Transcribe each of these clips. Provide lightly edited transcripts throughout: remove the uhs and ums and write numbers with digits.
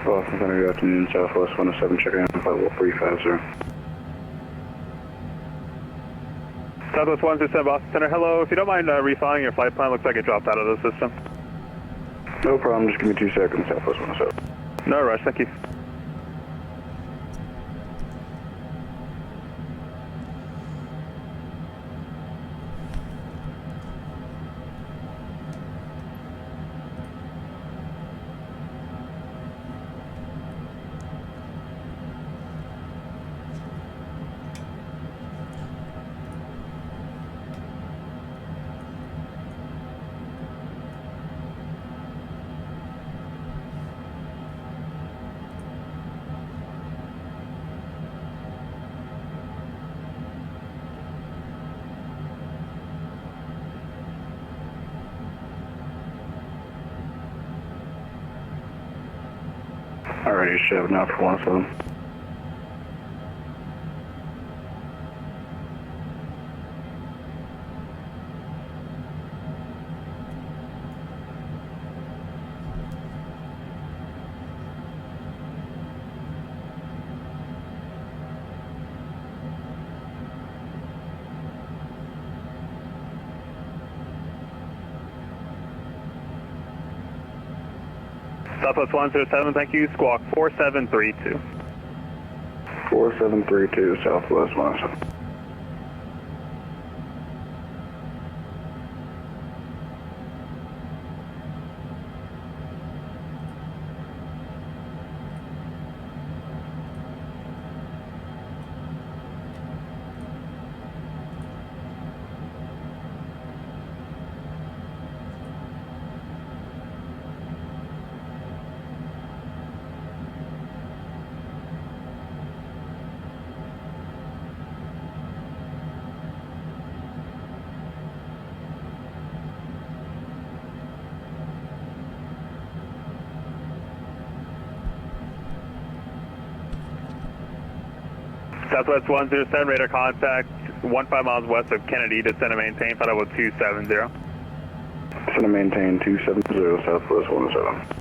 Boston Center, good afternoon, Southwest 107, checking in, flight level 350. Southwest 107, Boston Center, hello. If you don't mind refiling your flight plan, looks like it dropped out of the system. No problem, just give me 2 seconds, Southwest 107. No rush, thank you. Alrighty, Chev, now for 107. Southwest 107, thank you. Squawk 4732. 4732, Southwest 107. Southwest 107, radar contact 15 miles west of Kennedy, descend and maintain, flight level 270. Descend and maintain 270, Southwest 107.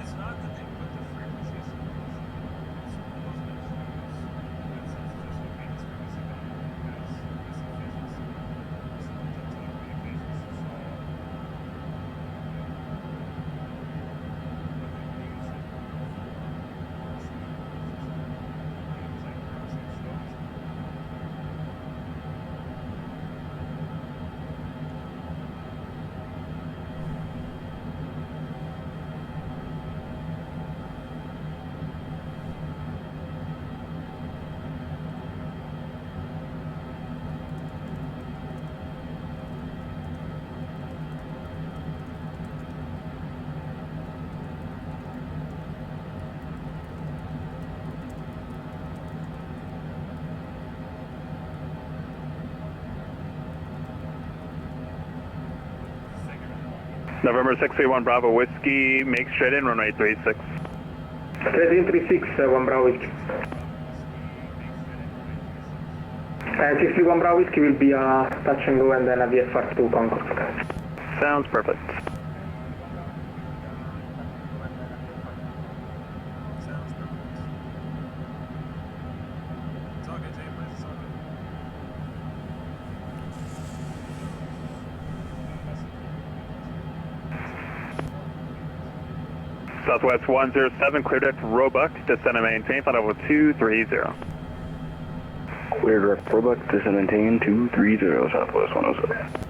It's not that they put the frequencies in the November 631 Bravo Whiskey, make straight in, runway 36. Straight in 36, 1 Bravo Whiskey. And 61 Bravo Whiskey will be a touch and go and then a VFR to Concord. Sounds perfect. Sounds perfect. It's all good, James. It's all good. Southwest 107, clear deck Roebuck, descend and maintain, flight level 230. Clear direct Roebuck, descend and maintain 230, Southwest 107.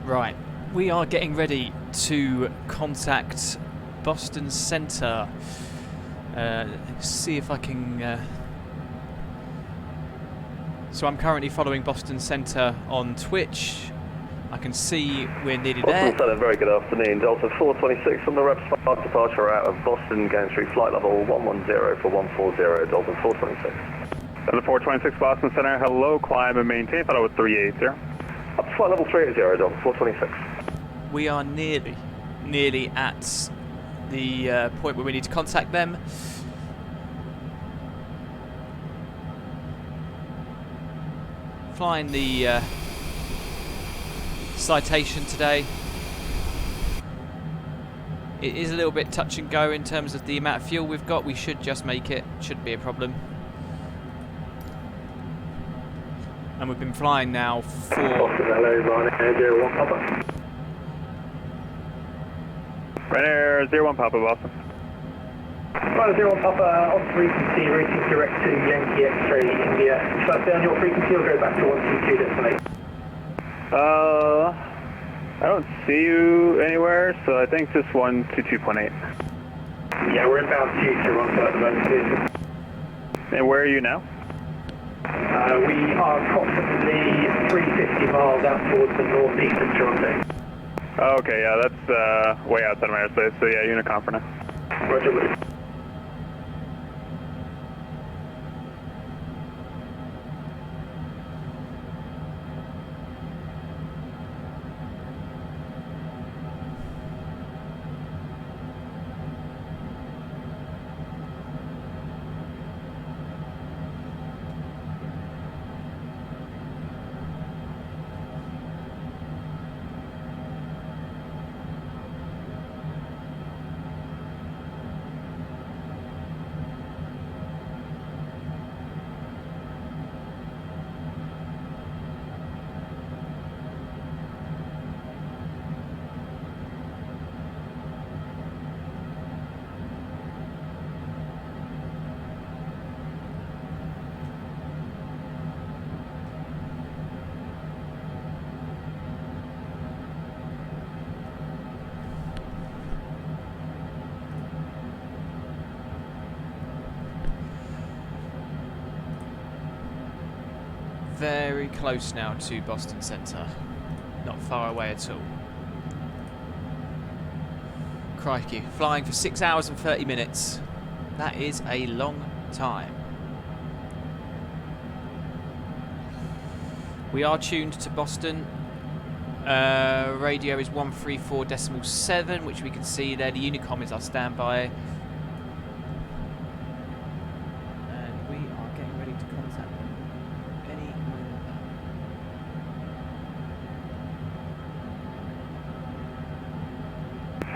Right, we are getting ready to contact Boston Center. See if I can. So I'm currently following Boston Center on Twitch. I can see we're nearly there. Boston Center, very good afternoon. Delta 426 on the rep start departure out of Boston, going through flight level 110 for 140, Delta 426. Delta 426 Boston Center, hello, climb and maintain, flight level 380. Up to flight level 380, Delta 426. We are nearly at the point where we need to contact them. Flying the citation today. It is a little bit touch and go in terms of the amount of fuel we've got. We should just make it, shouldn't be a problem. And we've been flying now for... Hello, Ryanair 01 Papa. Ryanair 01 Papa, Boston. Ryanair 01 Papa, on frequency, routing direct to Yankee X-ray India. Shall I stay on your frequency or go back to 122 destination? I don't see you anywhere, so I think just 122.8. Yeah, we're inbound to Toronto at the moment, please. And where are you now? We are approximately 350 miles out towards the northeast of Toronto. Oh, okay, yeah, that's way outside of my airspace, so yeah, Unicom for now. Roger, Willie. Very close now to Boston Center. Not far away at all. Crikey, flying for 6 hours and 30 minutes. That is a long time. We are tuned to Boston. Radio is 134.7, which we can see there. The Unicom is our standby. And we are getting ready to contact them any moment now.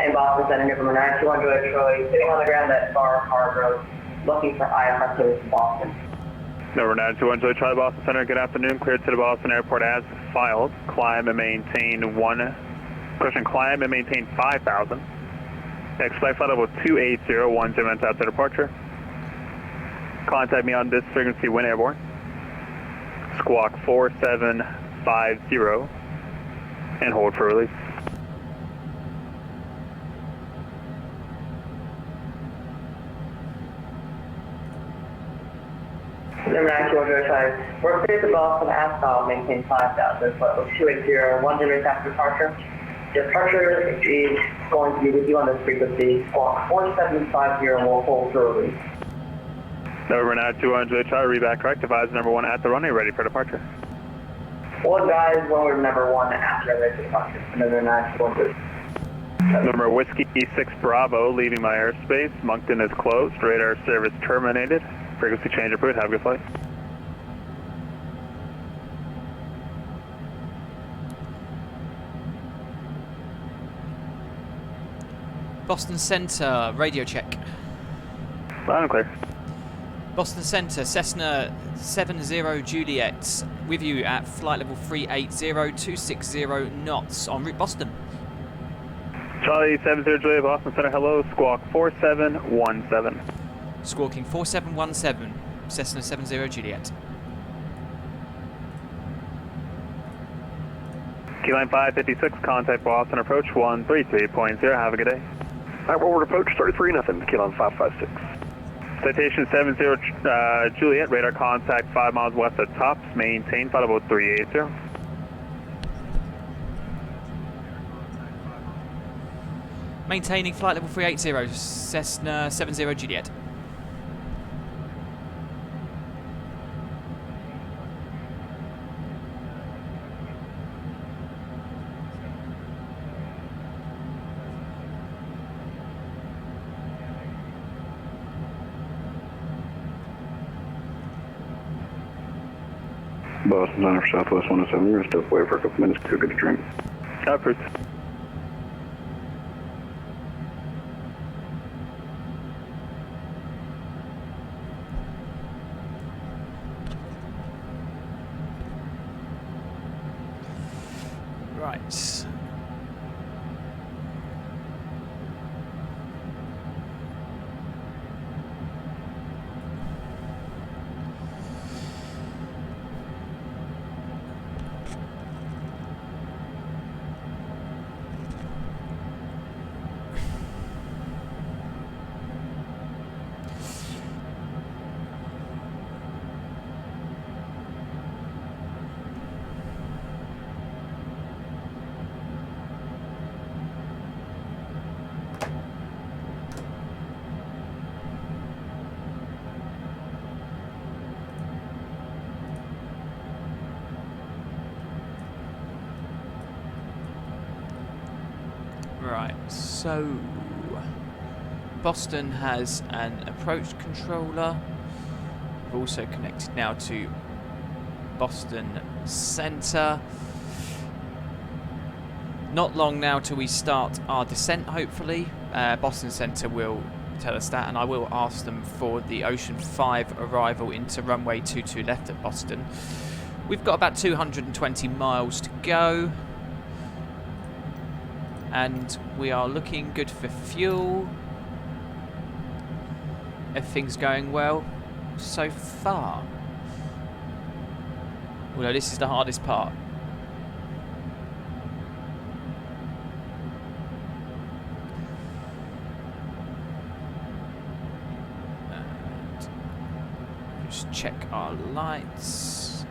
And Boston Center, November 921 Troy, sitting on the ground at Bar Harbor, looking for ILS service to Boston. Number 921 Joy Charlie Boston Center, good afternoon. Cleared to the Boston Airport as filed. Climb and maintain climb and maintain 5,000. Expect flight level 280, 10 minutes after departure. Contact me on this frequency when airborne. Squawk 4750 and hold for release. Number 9, Georgia, sorry. We're clear to Boston Asphalt, maintain 5,000, flight level 280, 1 minute after departure. Departure is going to be with you on this frequency. Squawk 4750 will hold thoroughly. Number 9, 200, Charlie, read back correct. Advise number 1 at the runway, ready for departure. We'll advise when we're number 1 after the departure. Number 9, 200. Number Whiskey 6 Bravo, leaving my airspace. Moncton is closed. Radar service terminated. Frequency change approved. Have a good flight. Boston Center, radio check. Loud and clear. Boston Center, Cessna 70 Juliet, with you at flight level 380, 260 knots, en route Boston. Charlie 70 Juliet, Boston Center, hello, squawk 4717. Squawking 4717, Cessna 70 Juliet. Keyline 556, contact Boston approach 133.0, have a good day. Alright, forward approach 33-0, Keyline 556. Citation 70 Juliet, radar contact 5 miles west of Tops, maintain flight level 380. Maintaining flight level 380, Cessna 70 Juliet. Boston Center for Southwest 107. We're going to step away for a couple minutes to go get a drink. Approved. Right. Right, so Boston has an approach controller. We're also connected now to Boston Center. Not long now till we start our descent, hopefully. Boston Center will tell us that, and I will ask them for the Ocean 5 arrival into runway 22 left at Boston. We've got about 220 miles to go. And we are looking good for fuel. Everything's going well so far. Although this is the hardest part. And just check our lights.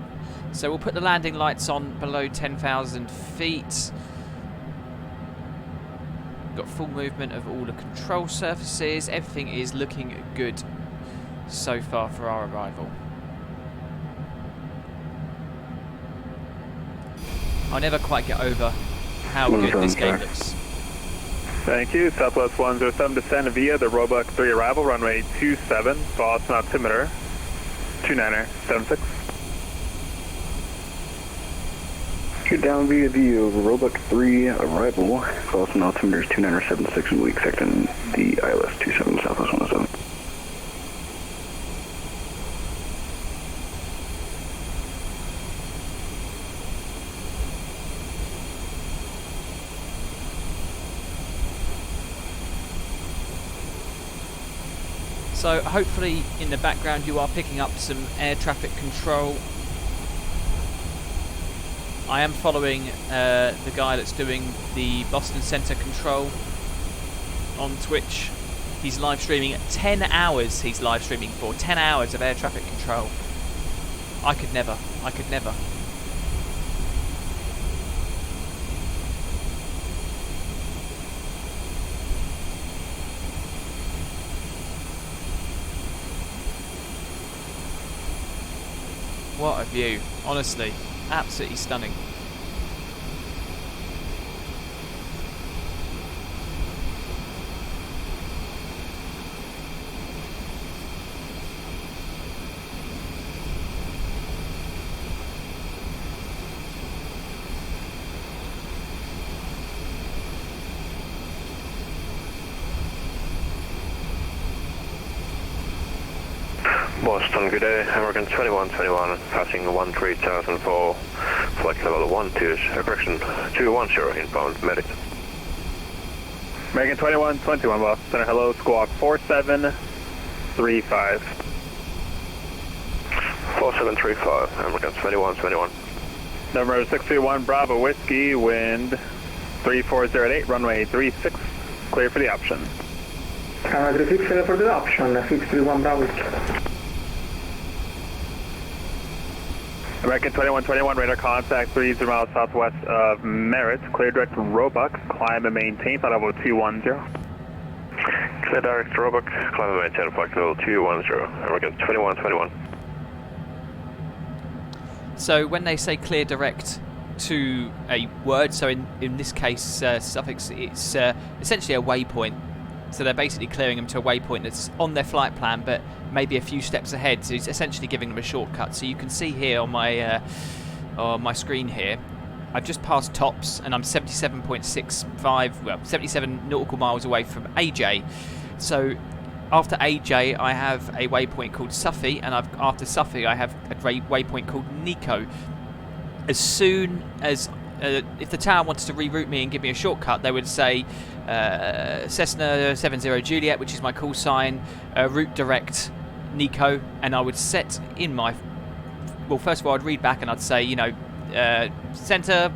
So we'll put the landing lights on below 10,000 feet. Got full movement of all the control surfaces. Everything is looking good so far for our arrival. I'll never quite get over how good this game looks. Thank you. Southwest 107 descend via the Roebuck 3 arrival, runway 27, Boston altimeter 2976. Get down via the Roebuck 3 arrival. Boston altimeter is 2976 and we expect in the ILS 27 Southwest 107. So hopefully in the background you are picking up some air traffic control. I am following the guy that's doing the Boston Center control on Twitch. He's live streaming 10 hours. He's live streaming for 10 hours of air traffic control I could never. I could never. What a view, honestly, absolutely stunning. Boston, good day. American 2121, passing 13,000 for flight level 12, correction, 210 inbound, medic. American 2121, Boston Center, hello, squawk 4735. 4735, American 2121. Number 631 Bravo Whiskey, wind 3408, runway 36, clear for the option. 36 for the option, 631 Bravo. American 2121, radar contact 30 miles southwest of Merritt, clear direct Roebuck, climb and maintain, flight level 210. Clear direct Roebuck, climb and maintain, flight level 210, American 2121. So when they say clear direct to a word, so in this case suffix, it's essentially a waypoint. So they're basically clearing them to a waypoint that's on their flight plan, but maybe a few steps ahead. So it's essentially giving them a shortcut. So you can see here on my screen here, I've just passed tops, and I'm 77.65, well, 77 nautical miles away from AJ. So after AJ, I have a waypoint called Suffy, and after Suffy, I have a waypoint called Nico. As soon as if the tower wanted to reroute me and give me a shortcut, they would say Cessna 70 Juliet, which is my call sign, route direct Nico, and I would set in my, well, first of all I'd read back and I'd say, you know, center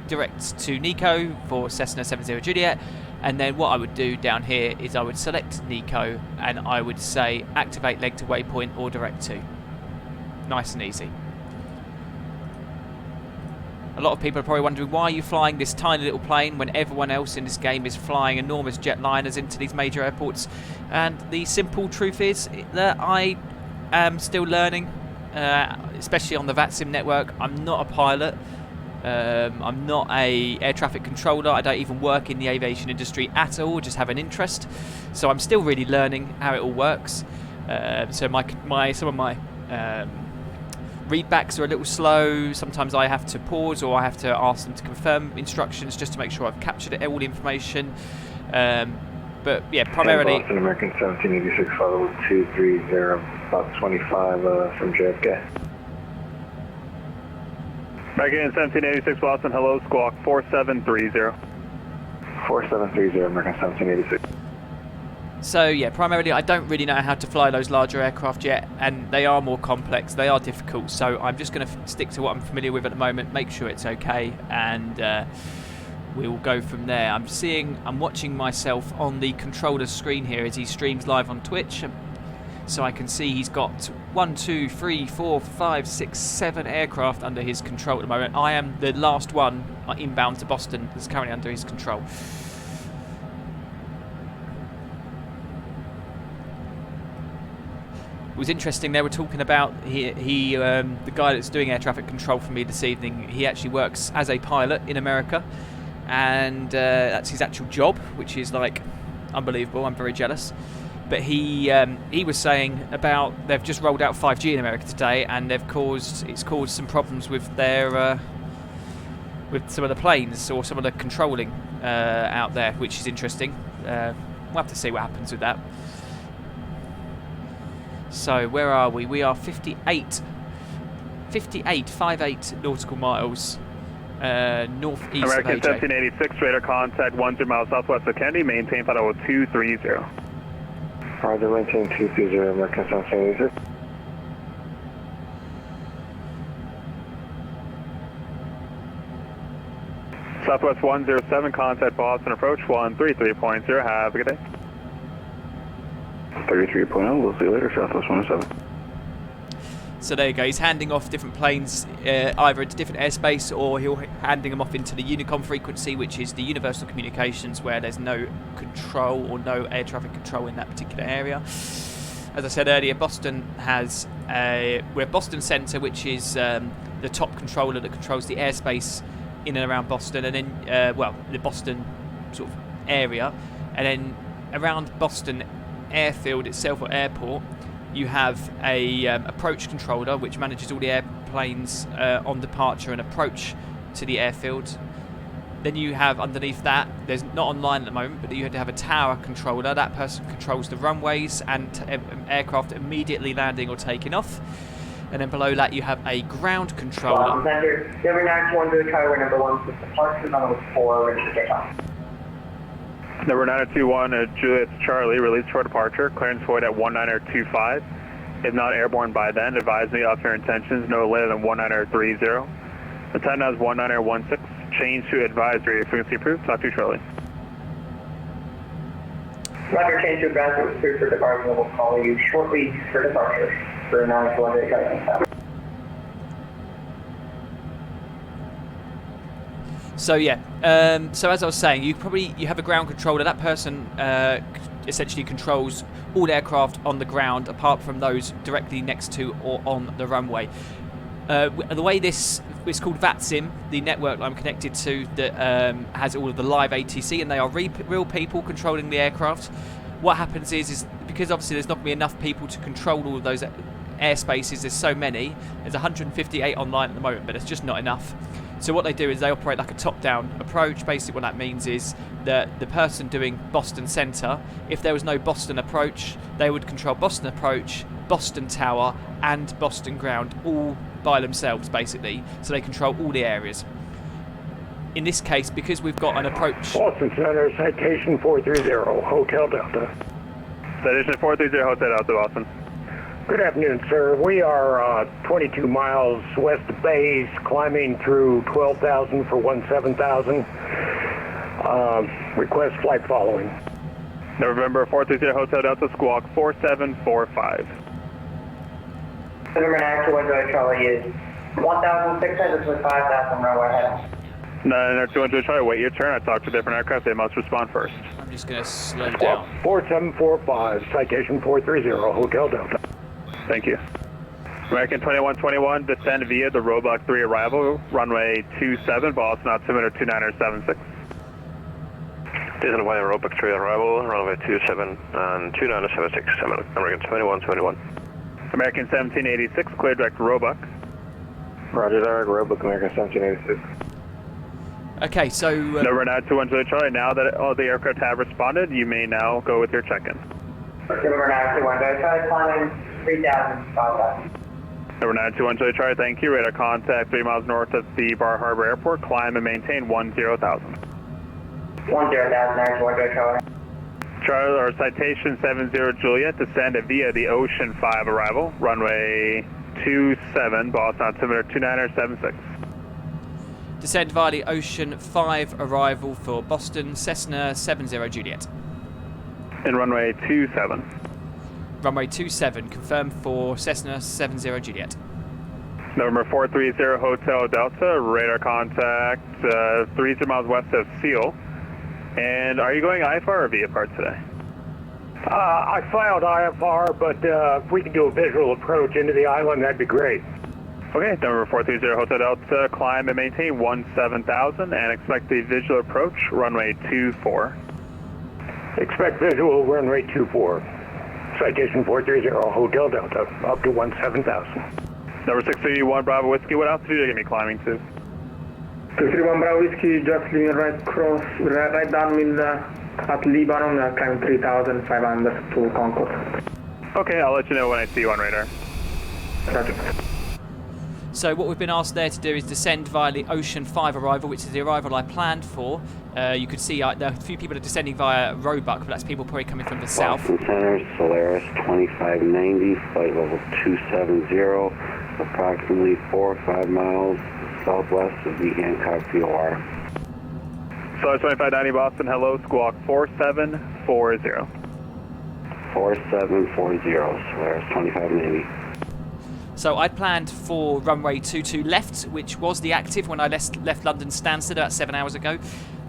direct to Nico for Cessna 70 Juliet, and then what I would do down here is I would select Nico and I would say activate leg to waypoint or direct to. Nice and easy. A lot of people are probably wondering, why are you flying this tiny little plane when everyone else in this game is flying enormous jetliners into these major airports? And the simple truth is that I am still learning, especially on the VATsim network. I'm not a pilot. I'm not a air traffic controller. I don't even work in the aviation industry at all, just have an interest. So I'm still really learning how it all works. So some of my readbacks are a little slow. Sometimes I have to pause or I have to ask them to confirm instructions just to make sure I've captured all the information. But yeah, primarily. Boston, American 1786, follow 230, about 25 from JFK. American 1786 Boston, hello, squawk 4730. 4730, American 1786. So yeah, primarily I don't really know how to fly those larger aircraft yet, and they are more complex, they are difficult, so I'm just going to stick to what I'm familiar with at the moment, make sure it's okay, and we'll go from there. I'm watching myself on the controller's screen here as he streams live on Twitch, so I can see he's got 1, 2, 3, 4, 5, 6, 7 aircraft under his control at the moment. I am the last one inbound to Boston that's currently under his control. It was interesting, they were talking about the guy that's doing air traffic control for me this evening, he actually works as a pilot in America, and that's his actual job, which is like unbelievable. I'm very jealous. But he was saying about they've just rolled out 5G in America today, and it's caused some problems with their with some of the planes or some of the controlling out there, which is interesting. We'll have to see what happens with that. So where are we? We are 58 nautical miles northeast American of AJ. 1786, radar contact 10 miles southwest of Kennedy, maintain flight level 230. Roger, maintain 230, American 1786. Southwest 107, contact Boston Approach 133.0, have a good day. 33.0, we'll see you later, Southwest 107. So there you go. He's handing off different planes either into different airspace, or he'll handing them off into the Unicom frequency, which is the universal communications, where there's no control or no air traffic control in that particular area. As I said earlier, Boston has we're Boston Center, which is the top controller that controls the airspace in and around Boston, and then the Boston sort of area, and then around Boston airfield itself, or airport, you have a approach controller which manages all the airplanes on departure and approach to the airfield. Then you have underneath that, there's not online at the moment, but you have a tower controller. That person controls the runways and aircraft immediately landing or taking off. And then below that you have a ground controller. Center, number 921 Tower, number 1 with departure, number 4, ready to get off. Number 9021 Juliet Charlie, release for departure, clearance void at 1925. If not airborne by then, advise me of your intentions no later than 1930. The time now is 1916. Change to advisory. Frequency approved. Talk to you shortly. Roger, change to advisory. Approved for departure. We'll call you shortly for departure for 921 So yeah, so as I was saying, you have a ground controller. That person essentially controls all aircraft on the ground, apart from those directly next to or on the runway. The way this is called VATsim, the network I'm connected to that has all of the live ATC, and they are real people controlling the aircraft. What happens is because obviously there's not going to be enough people to control all of those airspaces. There's so many. There's 158 online at the moment, but it's just not enough. So what they do is they operate like a top-down approach. Basically what that means is that the person doing Boston Center, if there was no Boston Approach, they would control Boston Approach, Boston Tower and Boston Ground all by themselves basically. So they control all the areas. In this case, because we've got an approach... Boston Center, citation 430, Hotel Delta. Citation 430, Hotel Delta, Boston. Good afternoon, sir. We are 22 miles west of base, climbing through 12,000 for 17,000. Request flight following. November 430 Hotel Delta, squawk 4745. Number 921 Charlie is 1,600 with 5,000 runway ahead. 921 Charlie, wait your turn. I talked to different aircraft. They must respond first. I'm just going to slow down. 4745, citation 430, Hotel Delta. Thank you. American 2121, descend via the Roebuck 3 arrival, runway 27, Boston altimeter 2976. Descend via Roebuck 3 arrival, runway 27 and 2976, American 2121. American 1786, clear direct to Roebuck. Roger that, Roebuck, American 1786. Okay, so... Number 921 Charlie, now that all the aircraft have responded, you may now go with your check-in. Number 921 Charlie, climbing 3,000, 5,000. Number 921 Charlie, thank you. Radar contact 3 miles north of the Bar Harbor Airport. Climb and maintain 10,000. 10,000, 921 Charlie. Charlie, or citation 70 Juliet, descend via the Ocean 5 arrival, runway 27, Boston altimeter 2976. Descend via the Ocean 5 arrival for Boston, Cessna 70 Juliet. And runway 27. Runway 27, confirmed for Cessna 70 Juliet. November 430 Hotel Delta, radar contact 30 miles west of Seal. And are you going IFR or VFR today? I filed IFR, but if we can do a visual approach into the island, that'd be great. Okay, November 430 Hotel Delta, climb and maintain 17,000 and expect the visual approach, runway 24. Expect visual, runway 24. Citation 430, Hotel Delta, up to 17,000. Number 631 Bravo Whiskey, what altitude are you going to be climbing to? 631 Bravo Whiskey, just leaving right downwind at Lebanon, climbing 3,500 to Concord. Okay, I'll let you know when I see you on radar. Roger. So what we've been asked there to do is descend via the Ocean 5 arrival, which is the arrival I planned for. You could see there are a few people are descending via Roebuck, but that's people probably coming from the south. Boston Center, Solaris 2590, flight level 270, approximately 4 or 5 miles southwest of the Hancock VOR. Solaris 2590 Boston, hello, squawk 4740. 4740, Solaris 2590. So I planned for runway 22 left, which was the active when I left London Stansted about 7 hours ago.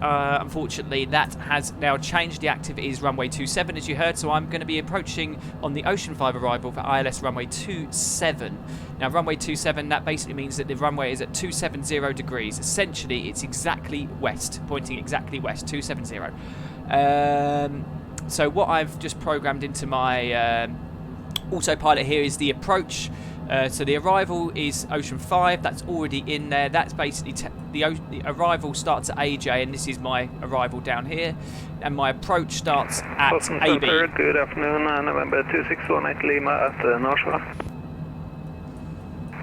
Unfortunately, that has now changed. The active is runway 27, as you heard, so I'm going to be approaching on the Ocean 5 arrival for ILS runway 27. Now, runway 27, that basically means that the runway is at 270 degrees. Essentially, it's exactly west, pointing exactly west, 270. So what I've just programmed into my autopilot here is the approach. So the arrival is Ocean 5, that's already in there. That's basically the arrival starts at AJ, and this is my arrival down here. And my approach starts at Boston AB. Center, good afternoon, November 2618 Lima at North Shore.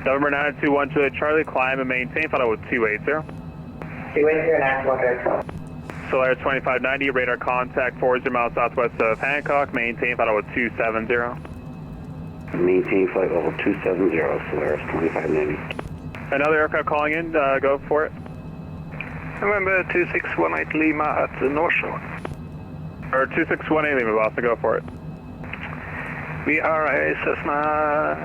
November 921 Charlie, climb and maintain, flight level 280. 280 and act 100. Solaris 2590, radar contact 40 miles southwest of Hancock, maintain, flight level 270. Maintain flight level 270, Solaris 2590. Another aircraft calling in, go for it. November 2618 Lima at the North Shore. Or 2618 Lima, Boston, go for it. We are a Cessna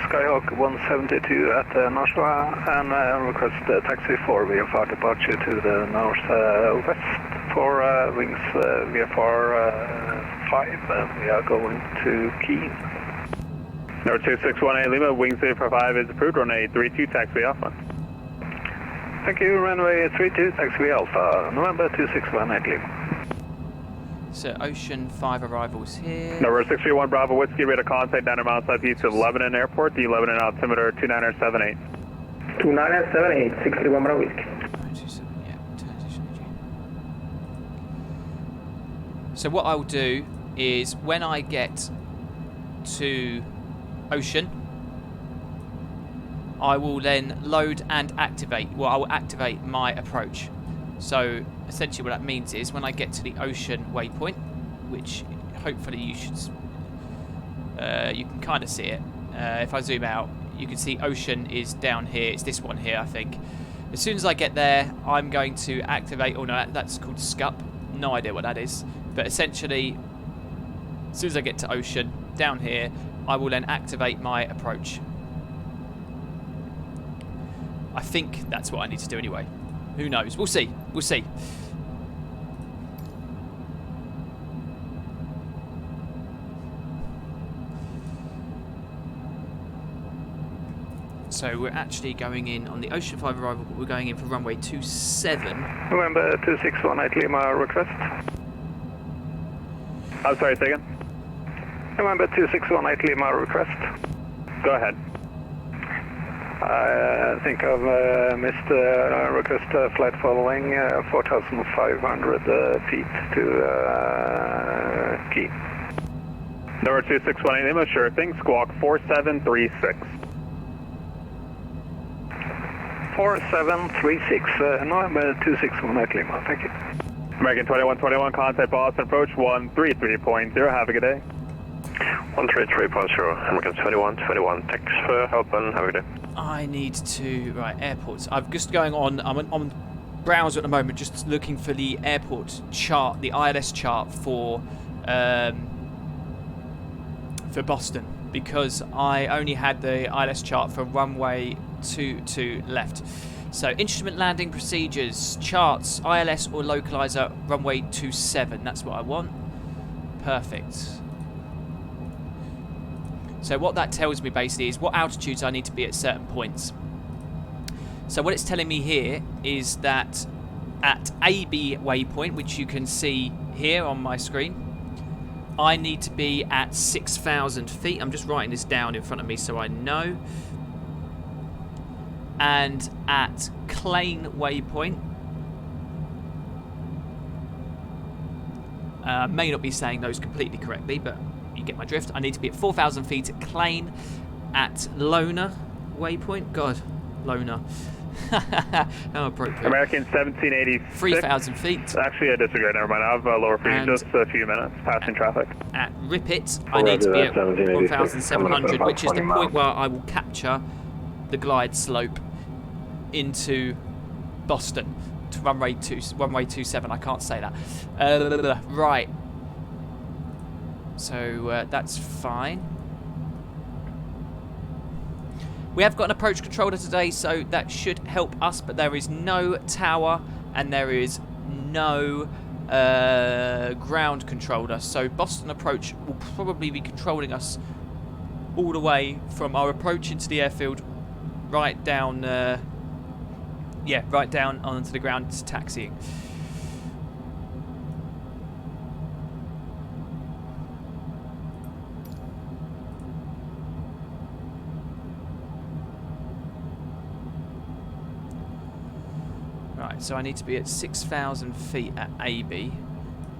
Skyhawk 172 at the North Shore and request taxi for VFR departure to the northwest for wings VFR 5. We are going to Keene. Number 2618 Lima, wings for 5 is approved, runway 32, taxi Alpha. Thank you, runway 32, taxi Alpha, November 2618 Lima. So Ocean 5 arrivals here. Number 631 Bravo Whiskey, radar contact 900 miles southeast of Lebanon Airport, the Lebanon altimeter 2978. 2978, 631 Bravo Whiskey. So what I'll do is when I get to Ocean, I will then load and activate. Well, I will activate my approach. So essentially what that means is when I get to the Ocean waypoint, which hopefully you should, you can kind of see it. If I zoom out, you can see Ocean is down here. It's this one here, I think. As soon as I get there, I'm going to activate. Oh no, that's called SCUP. No idea what that is. But essentially, as soon as I get to Ocean down here, I will then activate my approach. I think that's what I need to do anyway. Who knows? We'll see. We'll see. So we're actually going in on the Ocean 5 arrival, but we're going in for runway 27. November 2618 Lima request. I'm sorry, say again? November 2618 Lima request. Go ahead. I think I've missed request flight following 4,500 feet to Keene. Number 2618 Lima, sure thing, squawk 4736. 4736, November 2618 Lima, thank you. American 2121, contact Boston Approach 133.0, have a good day. 133.0, American 2121, thanks for helping, have a good day. I need to, right, airports. I'm just going on, I'm on browser at the moment, just looking for the airport chart, the ILS chart for Boston, because I only had the ILS chart for runway 22 left. So instrument landing procedures, charts, ILS or localizer, runway 27, that's what I want. Perfect. So what that tells me basically is what altitudes I need to be at certain points. So what it's telling me here is that at AB waypoint, which you can see here on my screen, I need to be at 6,000 feet. I'm just writing this down in front of me so I know. And at Klein waypoint, may not be saying those completely correctly, but you get my drift. I need to be at 4,000 feet at Klein, at Lona waypoint. God, Lona. How appropriate. American 1786. 3,000 feet. Actually, I disagree. Never mind. I have lower freezing just a few minutes passing traffic. At Ripit, I need to be at 1,700, which is the point where I will capture the glide slope into Boston to runway 27. I can't say that. Right. So that's fine. We have got an approach controller today, so that should help us, but there is no tower and there is no ground controller. So Boston Approach will probably be controlling us all the way from our approach into the airfield right down, right down onto the ground to taxiing. Right, so I need to be at 6,000 feet at AB,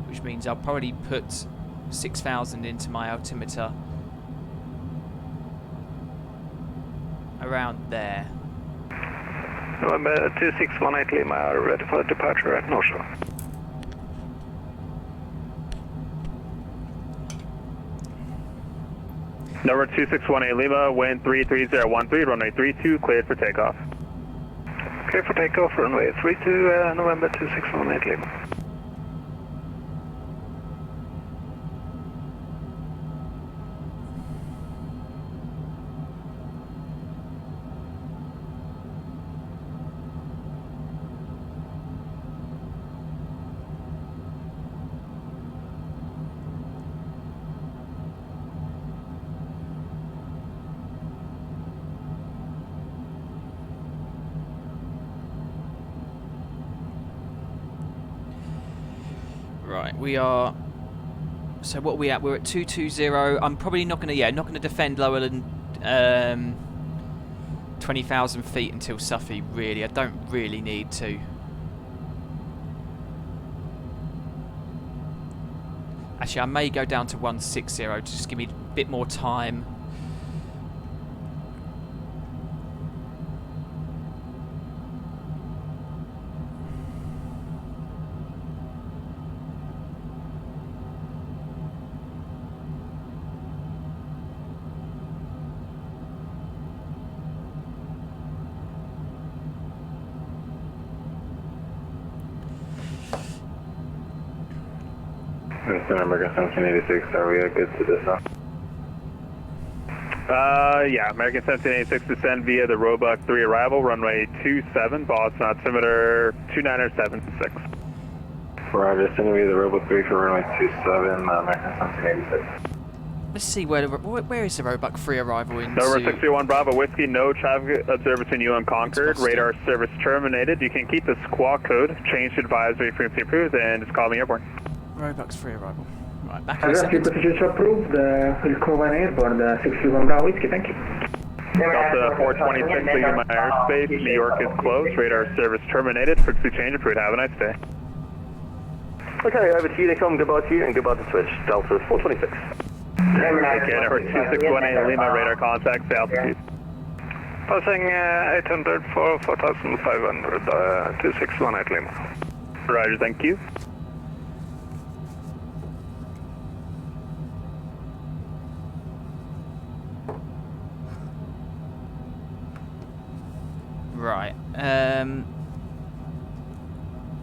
which means I'll probably put 6,000 into my altimeter around there. November 2618 Lima are ready for departure at North Shore. Number 2618 Lima, wind 33013, runway 32, cleared for takeoff. Clear for takeoff, runway 32, November 2618 Lima. Right, we are. So what are we at? We're at 220. I'm probably not gonna, not gonna defend lower than 20,000 feet until Suffy. Really, I don't really need to. Actually, I may go down to 160 to just give me a bit more time. American 1786, are we good to this now? Yeah, American 1786 descend via the Roebuck 3 arrival, runway 27, Boston, altimeter 297.6. Roger, descending via the Roebuck 3 for runway 27, American 1786. Let's see where is the Roebuck 3 arrival into? Number 631 Bravo Whiskey, no traffic observed between you and Concord. Radar service terminated. You can keep the squawk code, change to advisory frequency approved, and just call me airborne. Roebuck's 3 arrival. Right, back in a Your second. procedures approved. We'll call one airborne, the 631 Bravo Whiskey, thank you. Delta 426, leaving my airspace. New York is closed. Radar service terminated. Frequency change approved. Have a nice day. Okay, over to you, they come. Goodbye to you and goodbye to Switch. Delta 426. Okay, number 2618 Lima, radar contact, altitude. Passing 800 for 4,500, 2618 Lima. Roger, thank you. Right.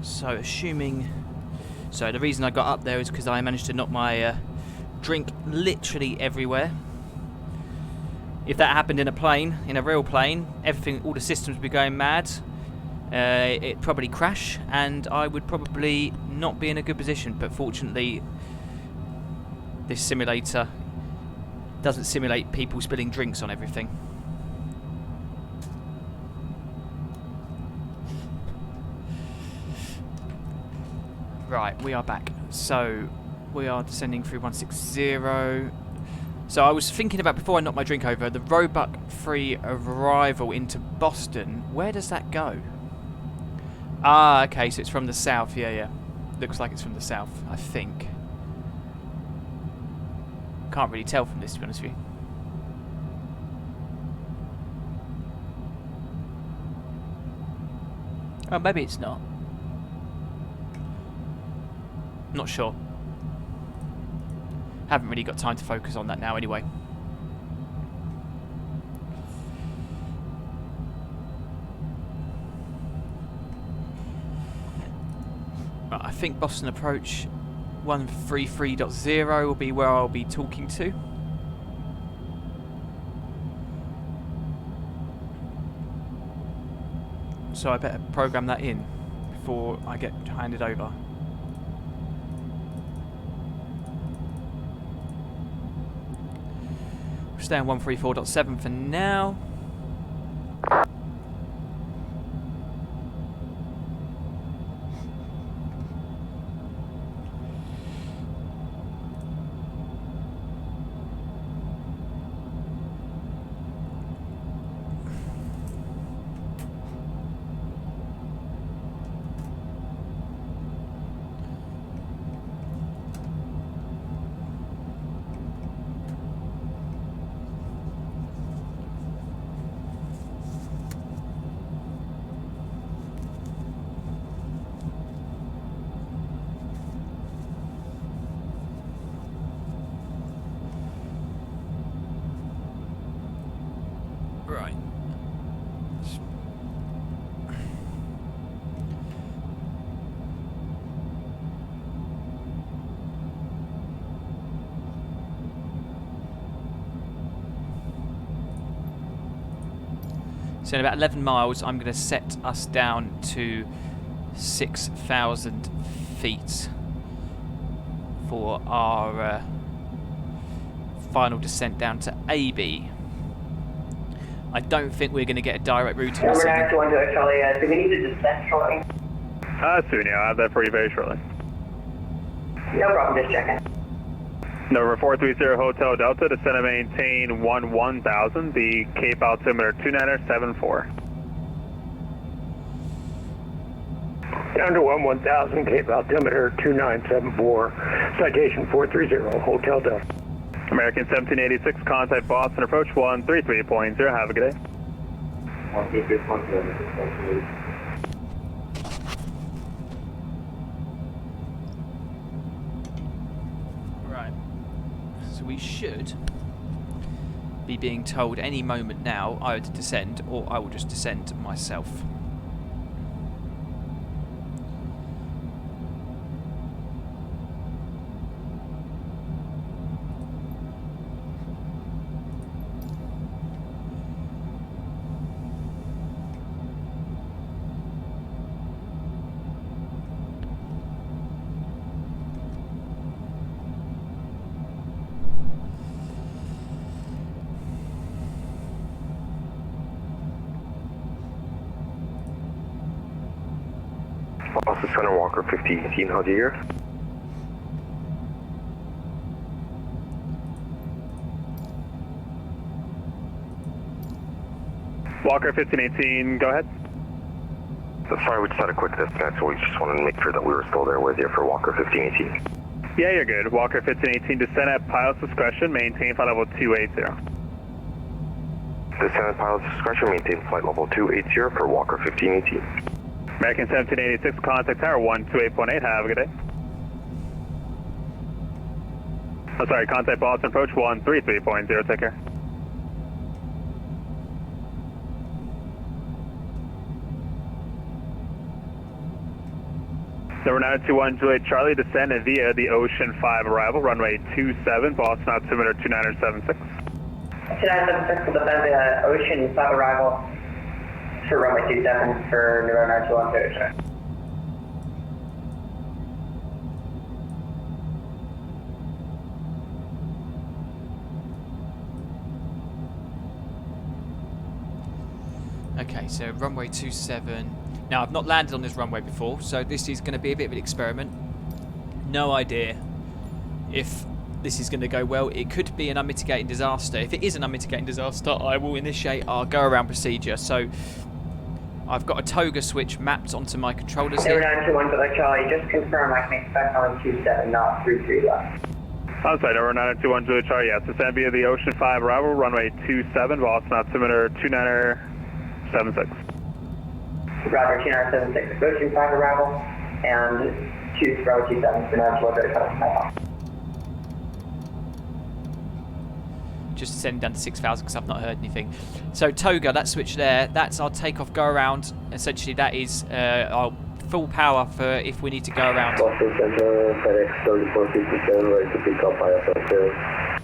So assuming, so the reason I got up there is because I managed to knock my drink literally everywhere. If that happened in a plane, in a real plane, everything, all the systems would be going mad. It'd probably crash, and I would probably not be in a good position. But fortunately, this simulator doesn't simulate people spilling drinks on everything. Right, we are back. So, we are descending through 160. So, I was thinking about, before I knocked my drink over, the Roebuck 3 arrival into Boston. Where does that go? Ah, okay, so it's from the south. Yeah. Looks like it's from the south, I think. Can't really tell from this, to be honest with you. Oh, maybe it's not. Not sure. Haven't really got time to focus on that now anyway. Right, I think Boston Approach 133.0 will be where I'll be talking to. So I better program that in before I get handed over. We'll stay on 134.7 for now. Right. So in about 11 miles, I'm going to set us down to 6,000 feet for our final descent down to AB. I don't think we're going to get a direct route to Number 921 to Charlie, do we need to descent shortly? Soon, yeah, I'll have that for you very shortly. No problem, just checking. Number 430 Hotel Delta, descend and maintain 1000, the Cape altimeter 2974. Down to 1000, Cape altimeter 2974, citation 430, Hotel Delta. American 1786, contact Boston Approach 133.0, have a good day. 133.0. Right. So we should be being told any moment now either to descend or I will just descend myself. Boston Center Walker 5018, how'd you hear? Walker 1518, go ahead. Sorry, we just had a quick disconnect, so we just wanted to make sure that we were still there with you for Walker 1518. Yeah, you're good. Walker 1518, descend at pilot's discretion, maintain flight level 280. Descend at pilot's discretion, maintain flight level 280 for Walker 1518. American 1786, contact tower 128.8, have a good day. Oh, sorry, contact Boston Approach 133.0, take care. Number 921 Juliet Charlie, descend via the Ocean 5 arrival, runway 27, Boston altimeter 2976. 2976 will descend via Ocean 5 arrival for runway 27 for November 921 to Okay, so runway 27. Now, I've not landed on this runway before, so this is going to be a bit of an experiment. No idea if this is going to go well. It could be an unmitigated disaster. If it is an unmitigated disaster, I will initiate our go-around procedure. So, I've got a toga switch mapped onto my controllers here. 921 to Charlie, just confirm I can expect only 27, not 33 left. I'm sorry, number 921 Juliet Charlie, yes, descend via the Ocean 5 arrival, runway 27, Boston altimeter 2976. Roger, 2976, Ocean 5 arrival, and 27 for 921 to Just descending down to 6,000 because I've not heard anything. So Toga, that switch there, that's our takeoff go around. Essentially, that is our full power for if we need to go around. Boston Center, FedEx 3457, ready to pick up IFS.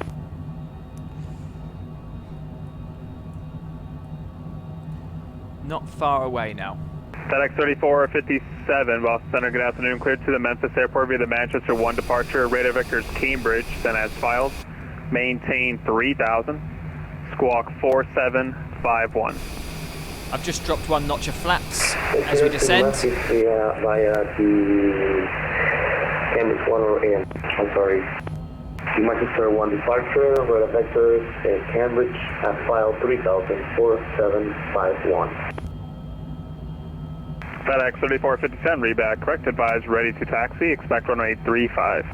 Not far away now. FedEx 3457, Boston Center, good afternoon. Cleared to the Memphis airport via the Manchester 1 departure. Radar vectors Cambridge, then as filed. Maintain 3000. Squawk 4751. I've just dropped 1 notch of flaps as we descend. Via the Cambridge 1 in. I'm sorry. The Manchester 1 departure, radar vectors Cambridge at file 3000-4751. FedEx 3457, read back. Correct, advise, ready to taxi. Expect runway 35.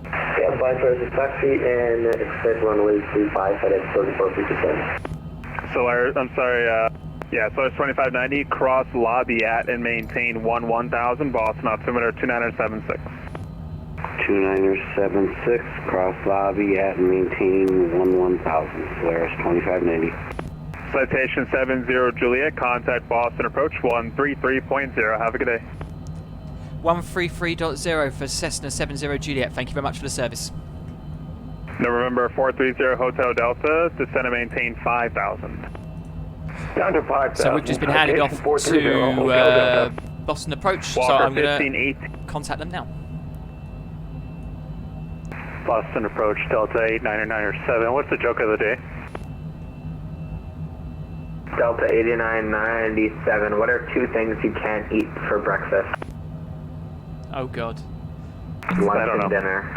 Yeah, advise ready to taxi and expect runway 35 FedEx 3457. Solaris, I'm sorry, Solaris 2590, cross lobby at and maintain 1000, Boston altimeter 2976. 2976, cross lobby at and maintain 1000, Solaris 2590. Citation 70 Juliet, contact Boston Approach 133.0. Have a good day. 133.0 for Cessna 70 Juliet. Thank you very much for the service. November 430 Hotel Delta, descend and maintain 5000. Down to 5,000. So we've just been handed off to Boston Approach, so Walker I'm going to 15-8. contact them now. Boston Approach, Delta 8997. What's the joke of the day? Delta 8997. What are 2 things you can't eat for breakfast? Oh God. Lunch and dinner.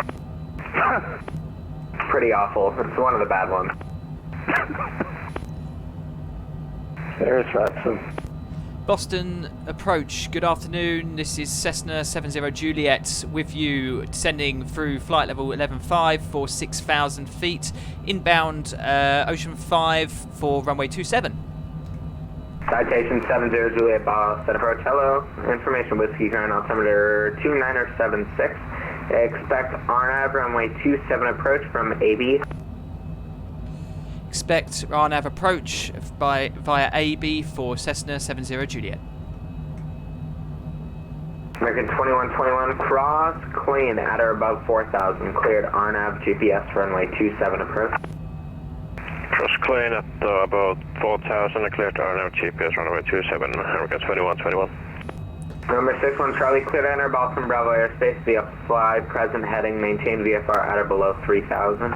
Pretty awful. It's one of the bad ones. There's VATsim. Boston Approach, good afternoon. This is Cessna 70 Juliet with you, descending through flight level 11.5 for 6,000 feet. Inbound Ocean 5 for runway 27. Citation 70 Juliet, Boston Approach. Hello. Information whiskey current altimeter 2976. Expect RNAV runway 27 approach from AB. Expect RNAV approach via AB for Cessna 70 Juliet. American 2121, cross clean at or above 4,000. Cleared RNAV GPS runway 27 approach. Cross clean at about 4,000, cleared RNAV GPS runway 27, American 2121. Number 61 Charlie, cleared to enter Boston Bravo airspace via fly, present heading, maintain VFR at or below 3,000.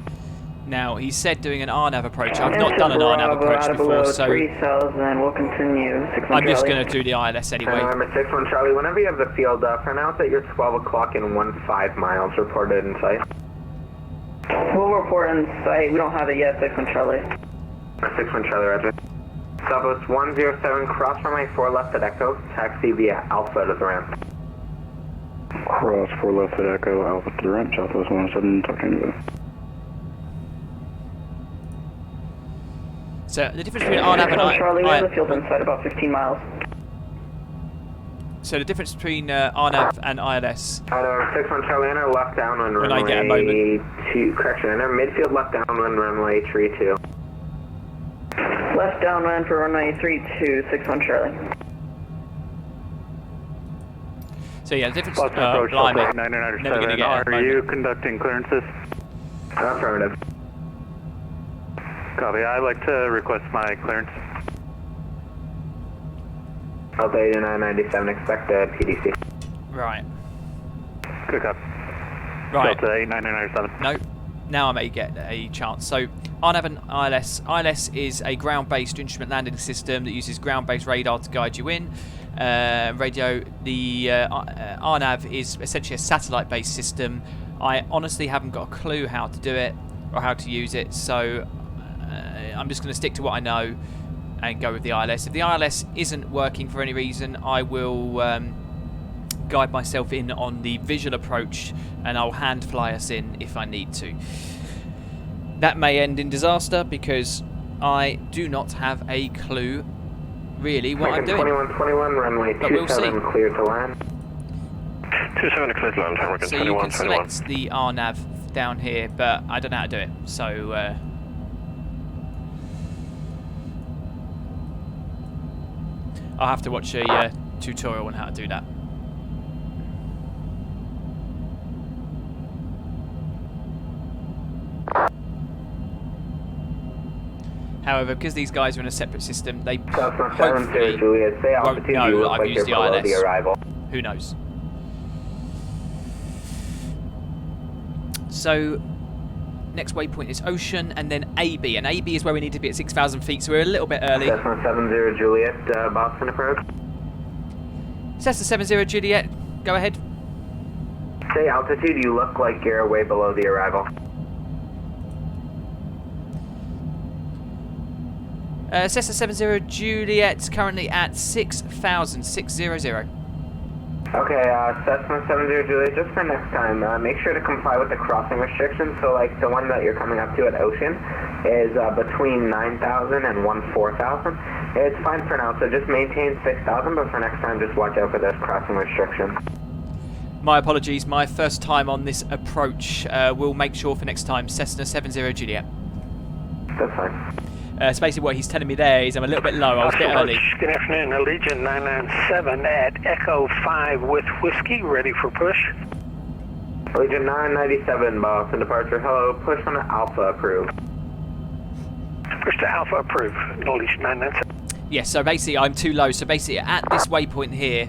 Now, he said doing an RNAV approach. I've not done an RNAV approach before, so 3,000, we'll continue. I'm just going to do the ILS anyway. Number 61 Charlie, whenever you have the field pronounce that you're 12 o'clock and 15 miles reported in sight. We'll report in sight. We don't have it yet, 61 Charlie. 61 Charlie, roger. Southwest 107, cross runway 4 left at Echo, taxi via Alpha to the ramp. Cross 4 left at Echo, Alpha to the ramp, Southwest 107, talking to you. So the difference between RNAV and Charlie, we have the field in sight about 15 miles. So the difference between RNAV and ILS. 61 Charlie, enter left downwind when runway I get a moment. 2, correction, enter midfield left downwind runway 32. Left downwind for runway 32, 61 Charlie. So yeah, the difference. Boston Approach, blimey, Delta never going to 8997. get it. Are you conducting clearances? Affirmative. Copy. I'd like to request my clearance. Delta 8997, expect a PDC. Right. Good up. Right. Delta 8997. No. Now I may get a chance. So RNAV and ILS. ILS is a ground-based instrument landing system that uses ground-based radar to guide you in. Radio. The RNAV is essentially a satellite-based system. I honestly haven't got a clue how to do it or how to use it, so I'm just going to stick to what I know and go with the ILS. If the ILS isn't working for any reason, I will guide myself in on the visual approach and I'll hand fly us in if I need to. That may end in disaster because I do not have a clue really what I'm doing. 2121, runway 27, we'll clear to land. 27 cleared to land, American So you can 2121. select the RNAV down here, but I don't know how to do it. So I'll have to watch a tutorial on how to do that. However, because these guys are in a separate system, they Cessna hopefully 70 Juliet, say won't altitude, know you look I've like used you're the below ILS. the arrival. Who knows? So, next waypoint is Ocean, and then AB. And AB is where we need to be at 6,000 feet, so we're a little bit early. Cessna 70 Juliet, Boston approach. Cessna 70 Juliet, go ahead. Say altitude, you look like you're way below the arrival. Cessna 70 Juliet, currently at 6,000, 600. Okay, Cessna 70 Juliet, just for next time, make sure to comply with the crossing restrictions. So, like, the one that you're coming up to at Ocean is between 9,000 and 4,000. It's fine for now, so just maintain 6,000, but for next time, just watch out for this crossing restriction. My apologies, my first time on this approach. We'll make sure for next time, Cessna 70 Juliet. That's fine. So basically what he's telling me there is I'm a little bit low, I was a bit early. Good afternoon, Allegiant 997 at Echo 5 with Whiskey, ready for push. Allegiant 997, Boston departure, hello, push on Alpha approved. Push to Alpha approved, Allegiant 997. Yes, so basically I'm too low. So basically at this waypoint here,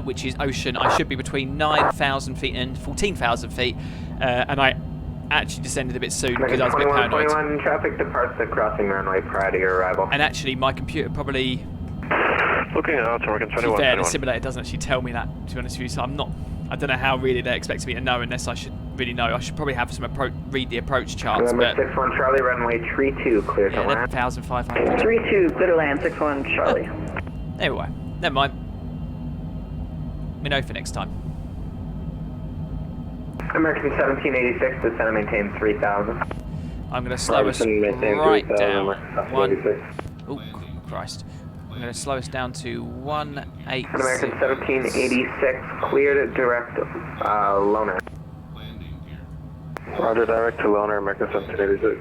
which is Ocean, I should be between 9,000 feet and 14,000 feet. And I actually descended a bit soon because I was a bit paranoid. 21 traffic departs the crossing runway prior to your arrival. And actually my computer probably... Looking at American 21. To be fair, the simulator doesn't actually tell me that, to be honest with you. So I don't know how really they're expecting me to know unless I should really know. I should probably have some read the approach charts. November 61 Charlie, runway 32, clear to land. 11,500. 32, clear to land, 61 Charlie. There we go. Never mind. We know for next time. American 1786, descend and maintain 3,000. I'm going to slow us right down. Oh, Christ. I'm going to slow us down to 180. American 1786, cleared direct loaner. Roger, direct to loaner, American 1786.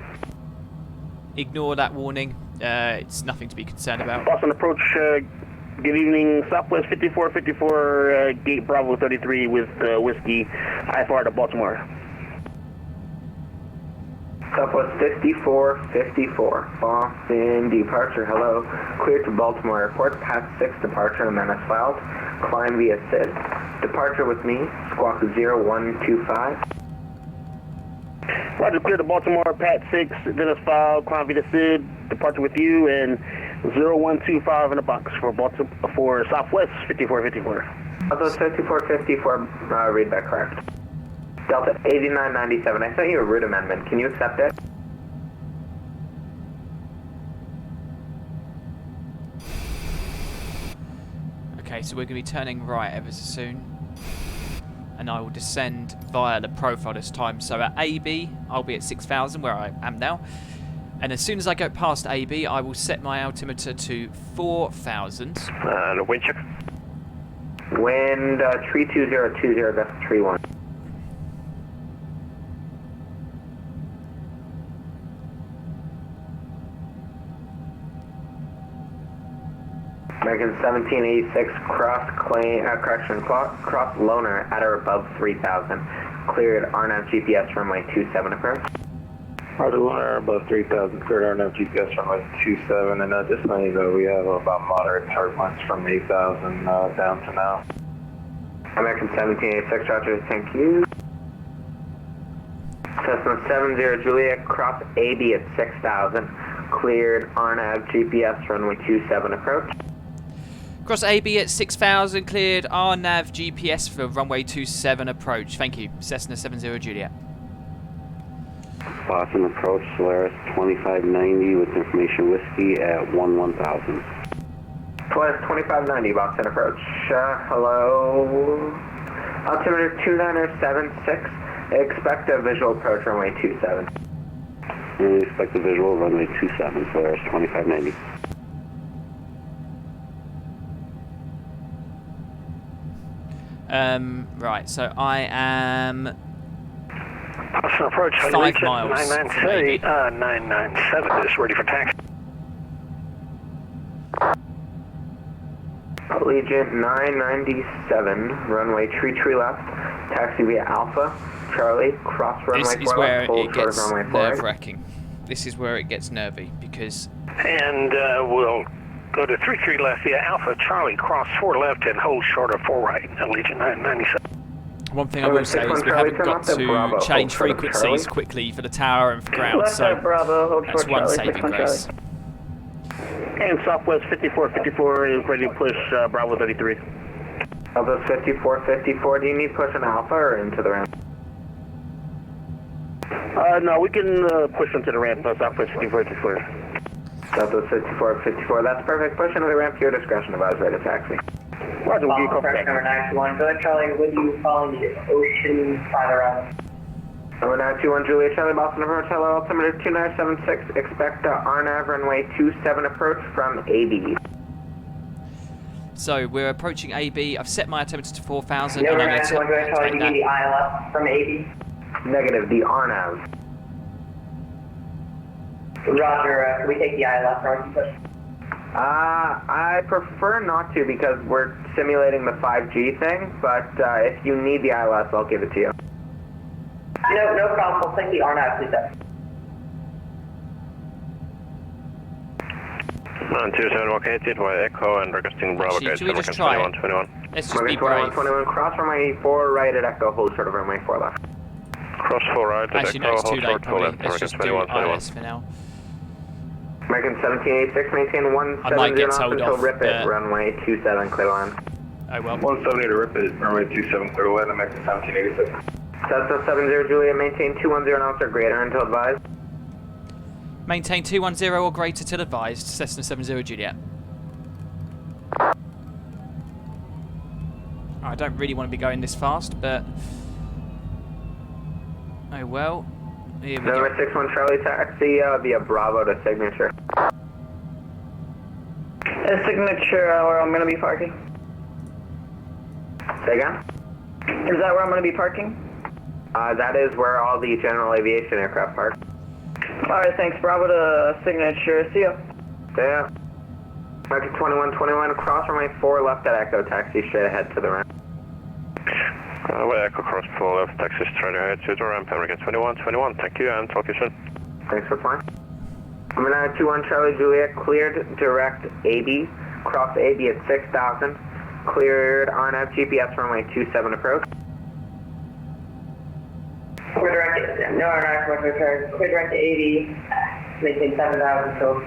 Ignore that warning. It's nothing to be concerned about. Boston approach, good evening, Southwest 5454, Gate Bravo 33 with Whiskey, IFR to Baltimore. Southwest 5454, Boston departure, hello. Clear to Baltimore Airport, past 6 departure, menace filed. Climb via SID. Departure with me, squawk 0125. Roger, clear to Baltimore, Pat 6, menace filed, climb via SID. Departure with you, and 0125 in the box for Southwest 5454. Southwest 5454, read that correct. Delta 8997, I sent you a route amendment. Can you accept it? Okay, so we're going to be turning right ever so soon. And I will descend via the profile this time. So at AB, I'll be at 6,000 where I am now. And as soon as I go past AB, I will set my altimeter to 4,000. And wind check. Wind 32020, that's 31. American 1786, cross loaner at or above 3,000. Cleared RNAV GPS runway 27 approach. Roger, loaner above 3,000, cleared RNAV GPS runway 27, and just letting you know we have about moderate turbulence from 8,000 down to now. American 1786, Roger, thank you. Cessna 70 Juliet, cross AB at 6,000. Cleared RNAV GPS runway 27 approach. Cross AB at 6,000, cleared RNAV GPS for runway 27 approach. Thank you, Cessna 70 Juliet. Boston approach, Solaris 2590 with information Whiskey at 11,000. Solaris 2590, Boston approach. Hello. Altimeter 2976. Expect a visual approach runway 27. And expect a visual runway 27, Solaris 2590. Right, so I am Boston approach, 5 miles. 997 is ready for taxi. Allegiant 997, runway tree left, taxi via Alpha, Charlie, cross runway 4 This is where left, full it gets runway 4 right. nerve-wracking. this is where it gets nervy, because... And we'll go to 33 left via Alpha Charlie, cross 4 left and hold short of 4 right, Allegiant 997. One thing I will say is we haven't got to change frequencies quickly for the tower and for ground, so that's one saving grace. And Southwest 5454 is ready to push Bravo 33. Southwest 5454, do you need push on Alpha or into the ramp? No, we can push them to the ramp, Southwest 5454. Southwest 5454, that's perfect. Push into the ramp to your discretion, advise ready to taxi. Roger, we'll Boston Fresh number 921, go ahead Charlie, with you following the Ocean 5 around. Number 921 Juliet Charlie, Boston Approach, hello, altimeter 2976, expect RNAV runway 27 approach from AB. So we're approaching AB. I've set my altimeter to 4,000. Number and I'm 921, go ahead Charlie, do you need the ILS from AB? Negative, the RNAV. Roger, can we take the ILS north push? I prefer not to because we're simulating the 5G thing, but if you need the ILS, I'll give it to you. No problem. We'll take the RNAV, please. 927, okay, TY Echo and requesting Bravo Actually, should we just try it? 21. Let's just be brave. 21, cross runway 4 right at Echo, hold short of runway 4 left. Cross 4 right at Actually, no, Echo, it's too hold late, short 2 probably. left, Let's just do 21, 21. ILS for now. American 1786, maintain I might 170 get knots told until off Ripit, the- runway 27, clear line. Oh well. 170 to Ripit, runway 27, clear line, American 1786. Cessna 70 Juliet, maintain 210 knots or greater until advised. Maintain 210 or greater till advised. Cessna 70 Juliet. I don't really want to be going this fast, but... Oh well. Here we Number go. 61 Charlie taxi via Bravo to signature. Signature, where I'm going to be parking. Say again? Is that where I'm going to be parking? That is where all the general aviation aircraft park. Alright, thanks. Bravo to signature. See ya. Yeah. Market 2121, cross runway 4 left at Echo, taxi straight ahead to the ramp. Way Echo cross 4 left, taxi straight ahead to the ramp, American 2121, thank you and talk to you soon. Thanks for flying. Number 921 Charlie Juliet, cleared direct AB, cross AB at 6,000, cleared RNAV GPS runway 27 approach. Clear direct, no RNAV, clear direct to 80, maintain 7,000 till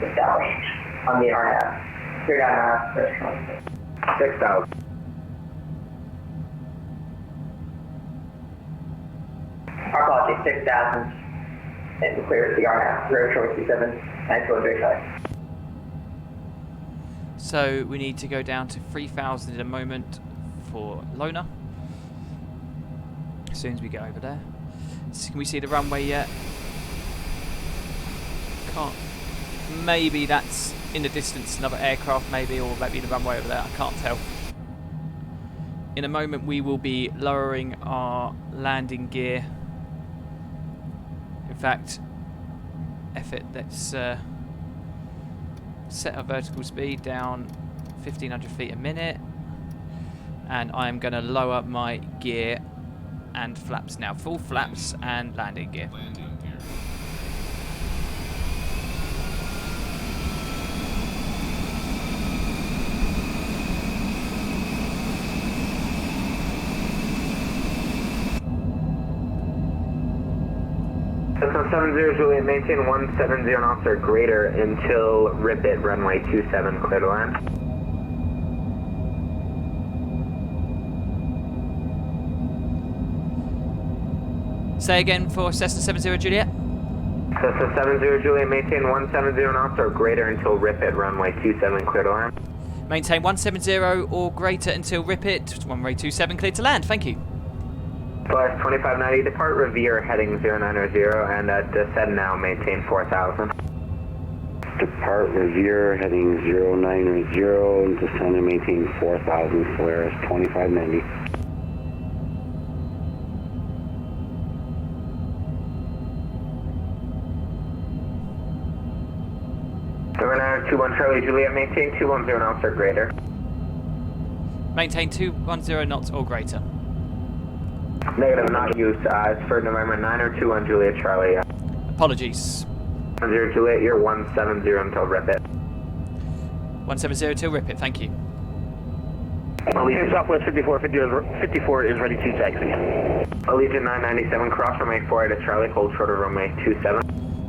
established on the RNAV. Clear down 6,000. Our apologies, 6,000. And clear the RNAV, 027, 921 So we need to go down to 3,000 in a moment for Lona. As soon as we get over there. So can we see the runway yet? Can't. Maybe that's in the distance, another aircraft maybe, or maybe the runway over there, I can't tell. In a moment we will be lowering our landing gear. In fact, let's set our vertical speed down 1,500 feet a minute, and I'm going to lower my gear and flaps now. Full flaps and landing gear. Cessna 70 Juliet, maintain 170 knots or greater until Ripit, runway 27, clear to land. Say again for Cessna 70 Juliet. Cessna 70 Juliet, maintain 170 knots or greater until Ripit, runway 27, clear to land. Maintain 170 or greater until Ripit, runway 27, clear to land. Thank you. Plus 2590, depart Revere heading 090 and descend now, maintain 4,000. Depart Revere heading 090 and descend and maintain 4,000, Solaris 2590. Number 921 Charlie Juliet, maintain 210 knots or greater. Maintain 210 knots or greater. Negative, not used. It's for November 9 or 21 Juliet Charlie. Apologies. 0 Juliet, you're 170 until Ripit. 170 till Rip It, thank you. Allegiant Southwest 54 is ready to taxi. Allegiant 997, cross runway 48 at Charlie, hold short of runway 27.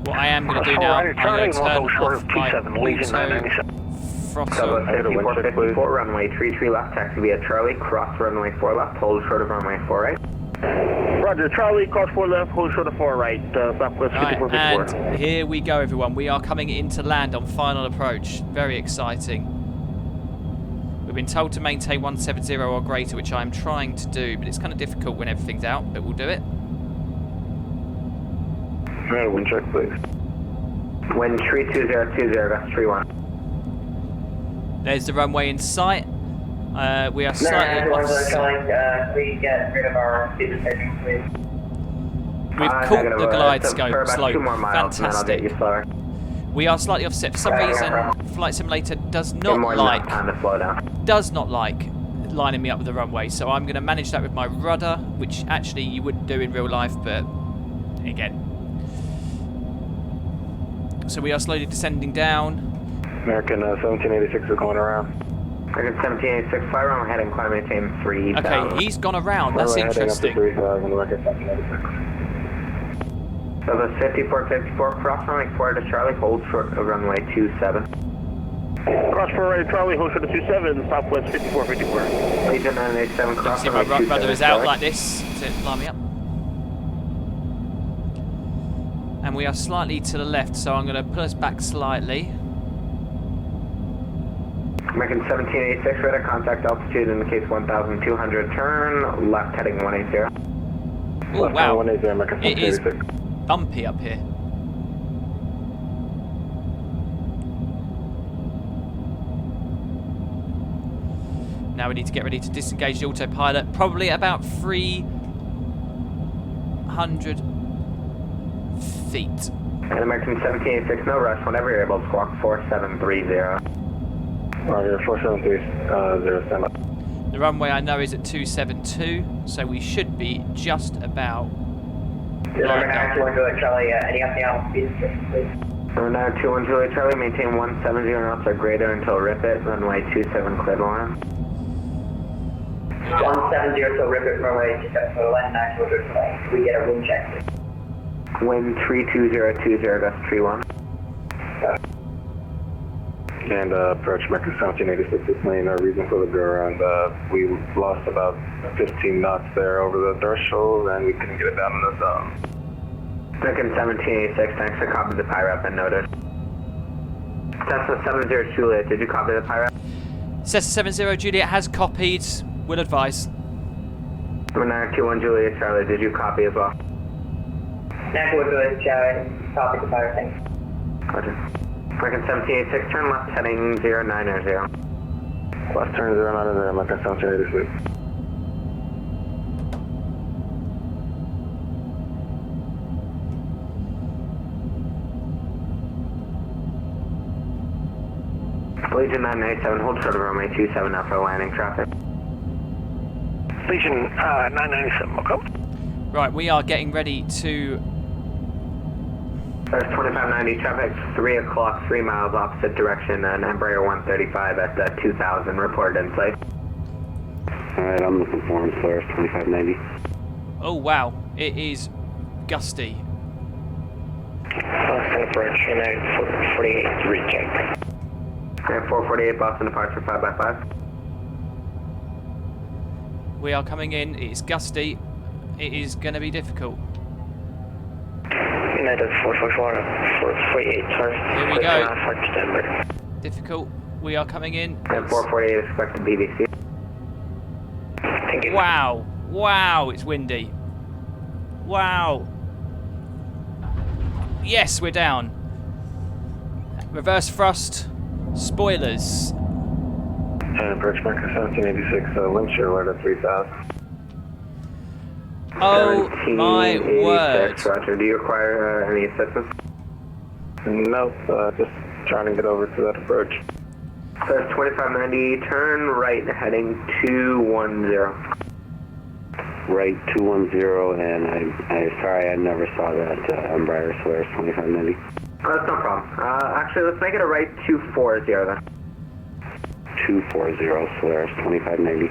What I am going to do now, I'm going to turn off my auto throttle. 5454, runway 33 left, taxi via Charlie, cross runway 4 left, hold short of runway 4 right. Roger, Charlie, cross 4 left, hold short of 4 right, Southwest 5454. And here we go, everyone. We are coming into land on final approach. Very exciting. We've been told to maintain 170 or greater, which I'm trying to do, but it's kind of difficult when everything's out, but we'll do it. Wind check, please. Wind 32020, that's 31. There's the runway in sight. We are slightly off. Please get rid of our speed restrictions, please. We've caught the glide for scope about slope. 2 more miles, Fantastic. And then I'll get you slower. We are slightly offset. For some reason, Flight Simulator does Get not more like time to slow down. lining me up with the runway. So I'm going to manage that with my rudder, which actually you wouldn't do in real life, but again. So we are slowly descending down. American 1786 is going around. American 1786, fly runway heading, climb maintain 3000. Okay, he's gone around. That's interesting. Heading up to 3000, American 1786. So the 5454, cross runway 4 to Charlie, hold short of runway 27. Cross 4 right, Charlie, hold short of 27, Southwest 5454. Legion 987, cross See, my runway 27. rudder is out like this to line me up. And we are slightly to the left, so I'm going to pull us back slightly. American 1786, radar contact altitude indicates 1,200, turn left heading 180. Oh wow, 180, American it is 1786. bumpy up here. Now we need to get ready to disengage the autopilot, probably about 300 feet. And American 1786, no rush, whenever you're able, squawk 4730. Roger, 4730, stand up. The runway I know is at 272, so we should be just about lined up. Charlie, any update on speed restrictions, please? Runway 21 Juliet Charlie, maintain 170 knots or greater until Ripit, runway 27 clear to land. 170 till Ripit, runway 27, so land 9 to delay. We get a wind check, please. Wind 32020, that's 31. And approach American 1786 is main reason for the go around. We lost about 15 knots there over the threshold and we couldn't get it down in the zone. American 1786, thanks for copy the PIRAP and noted. Cessna 70 Juliet, did you copy the PIRAP? Cessna 70 Juliet has copied, will advise. Runway 21 Juliet Charlie, did you copy as well? 91 Juliet Charlie, copy the fire, thanks. Roger. American 1786, turn left heading 090. Left turn 090, American 1786. Legion 997, hold short of runway 27 now for landing traffic. Legion 997, welcome. Right, we are getting ready to... There's 2590 traffic, 3 o'clock, 3 miles opposite direction, and Embraer 135 at 2000, reported in sight. Alright, I'm looking for him, Solaris 2590. Oh wow, it is gusty. Boston Approach, United 448, recheck. And 448 Boston departure 5x5. We are coming in, it is gusty. It is going to be difficult. United 444, 448, sorry. Here we go. Difficult. We are coming in. And 448 expected BBC. Thank you. Wow. Wow, it's windy. Wow. Yes, we're down. Reverse thrust. Spoilers. And approach American 1786, wind shear alert at 3000. Oh my word. Roger, do you require any assistance? No, just trying to get over to that approach. So it's 2590, turn right heading 210. Right 210, and I'm sorry I never saw that Embraer Solaris 2590. That's no problem. Actually, let's make it a right 240 then. 240 Solaris 2590.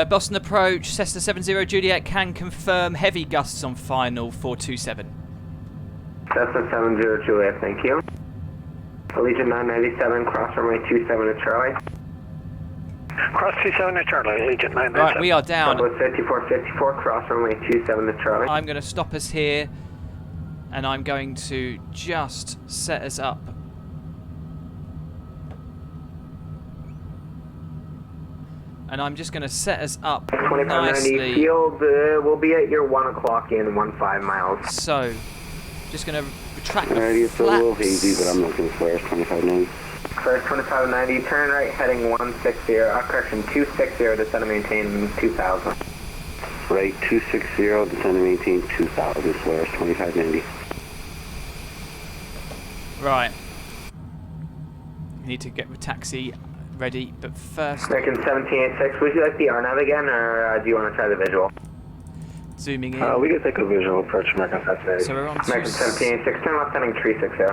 Boston Approach, Cessna 70 Juliet can confirm heavy gusts on final 427. Cessna 70 Juliet, thank you. Allegiant 997, cross runway 27 to Charlie. Cross 27 to Charlie, Allegiant 997. Right, we are down. Southwest 5454, cross runway 27 to Charlie. I'm going to stop us here, and I'm going to just set us up. And I'm just going to set us up 2590 nicely. field will be at your 1 o'clock in 15 miles. So, just going to retract the Alrighty, it's a little flaps. hazy, but I'm looking for Solaris 2590. First 2590, turn right heading 160, correction 260, descend and maintain 2000. Right 260, descend and maintain 2000, Solaris 2590. Right. Need to get the taxi ready, but first... American 1786, would you like the RNAV again, or do you want to try the visual? Zooming in. We can take a visual approach, American 1786. So we're on American 1786, turn left heading 360.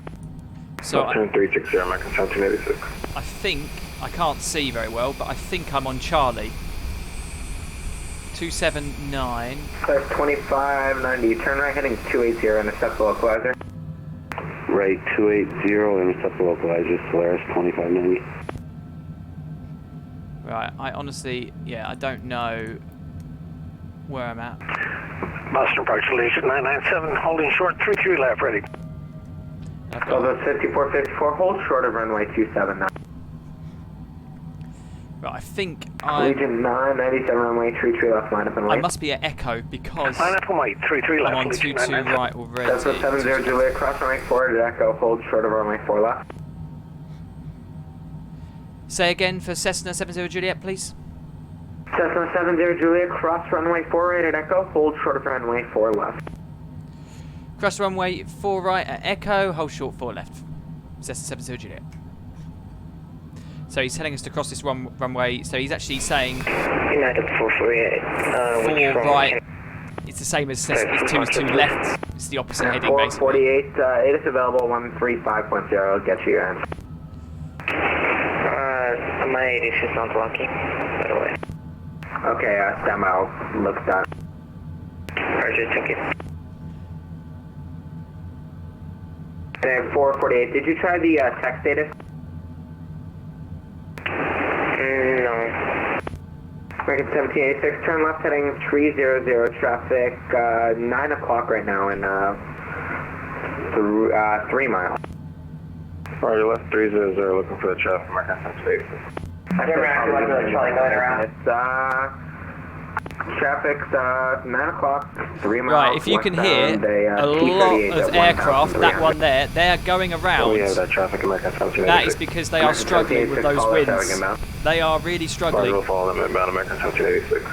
So turn 360, American 1786. I think, I can't see very well, but I think I'm on Charlie. 279. First 2590, turn right heading 280, intercept the localizer. Right 280, intercept the localizer, Solaris 2590. Right, I honestly, yeah, I don't know where I'm at. Boston Approach, Allegiant 997, holding short 33 left, ready. Southwest 5454, hold short of runway 27 now. Right, I think I... Legion 997, runway 33 left, line up and I right. must be at Echo because Line up and wait, 33 left, I'm on Allegiant 22 997. right already. Cessna 70 Juliet, cross runway 4 at Echo, hold short of runway 4 left. Say again for Cessna 70 Juliet, please. Cessna 70 Juliet, cross runway 4 right at Echo, hold short of runway 4 left. Cross runway 4 right at Echo, hold short 4 left. Cessna 70 Juliet. So he's telling us to cross this runway, so he's actually saying United 448, 4 right. It's the same as Cessna, it's 2 left. It's the opposite heading basically. 448, it is available 135.0, get you your answer. My 8 is just not lucky, by the way. Okay, stand by, I'll look at that. Roger, thank you. 448, did you try the tech status? No. American 1786, turn left heading 300, traffic 9 o'clock right now in 3 miles. Roger, left 300, looking for the traffic, American 1786. It's traffic's 9 o'clock, 3 miles. Right, if you can hear a lot of aircraft, that one there, they're going around. We have that traffic, American 1786. That is because they are struggling with those winds. They are really struggling. We'll follow them inbound, American 1786.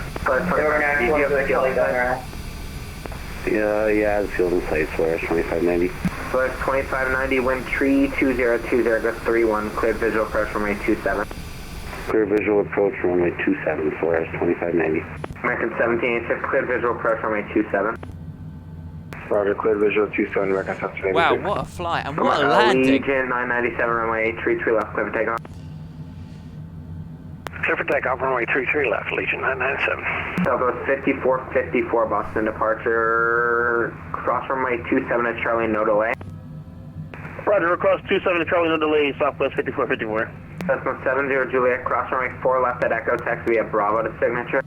Yeah, the field in sight, Solaris 2590. Solaris 2590, wind 32020, goes 31, cleared visual approach runway 27. Clear visual approach runway 27, Solaris 2590. American 1786, cleared visual approach runway 27. Roger, cleared visual 27, American 1786. Wow, what a flight and what a landing. Legion 997, runway 33 left, clear for takeoff. Clear for takeoff, runway 33 left, Legion 997. Southwest 5454, Boston departure, cross runway 27 at Charlie, no delay. Roger, across 27 to Charlie, no delay, Southwest 5454. Cessna 70 Juliet, cross runway 4 left at Echo, taxi via Bravo to signature.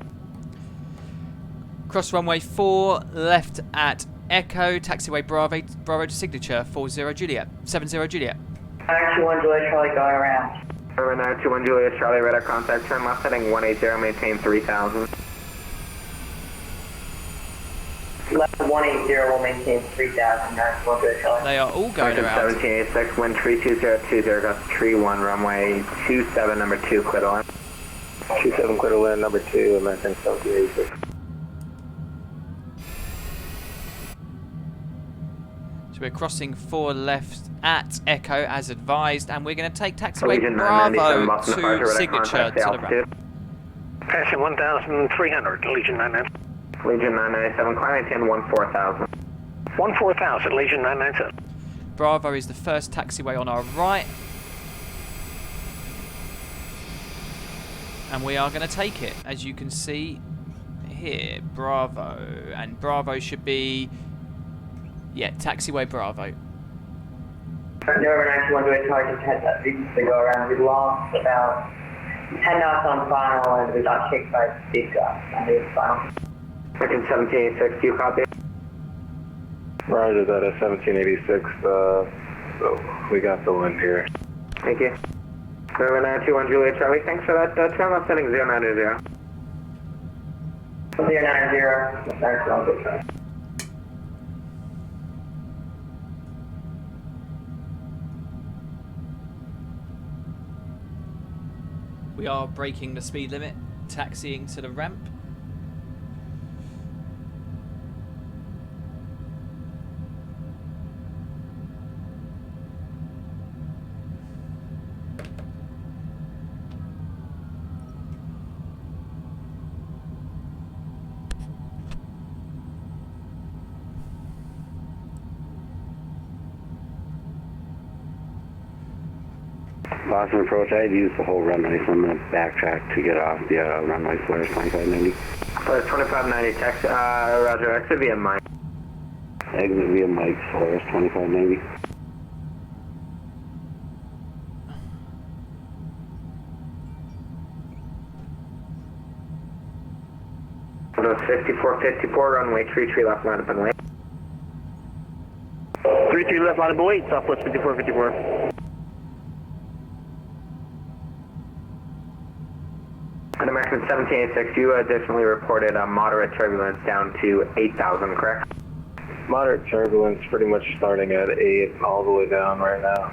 Cross runway 4 left at Echo, taxiway Bravo to signature, 40 Juliet, 70 Juliet. 921 Juliet, Charlie, going around. 921 Juliet, Charlie, radar contact, turn left heading 180, maintain 3000. Left 180 will maintain 3000, 921 Juliet, Charlie. They are all going around. 1786, wind 32020, gust 31, runway 27, number 2, clear to land. 27, clear to land, number 2, American 1786. So we're crossing 4 left at Echo as advised, and we're going to take taxiway Legion Bravo 997, Boston to departure, radar signature contact, to the altitude. right. Passing 1,300, Legion 997. Legion 997, climb maintain 14,000. 14,000, Legion 997. Bravo is the first taxiway on our right. And we are going to take it, as you can see here. Bravo. And Bravo should be... yeah, taxiway Bravo. November 91 to target heads up. We used to go around. We lost about 10 knots on final and we got kicked by big gusts on the final. American 1786, do you copy? Roger that at 1786, so we got the wind here. Thank you. November 921 Juliet Charlie, thanks for that. Turn left setting 090. 090, that's all good time. We are breaking the speed limit, taxiing to the ramp. Boston Approach, I had used the whole runway, so I'm going to backtrack to get off the runway Solaris 2590. Solaris 2590, text, roger, exit via Mike. Exit via Mike, Solaris 2590. Windows 5454, runway 33 left line up and wait. 33 left line and wait, Southwest 5454. And American 1786, you additionally reported moderate turbulence down to 8,000, correct? Moderate turbulence pretty much starting at 8 all the way down right now.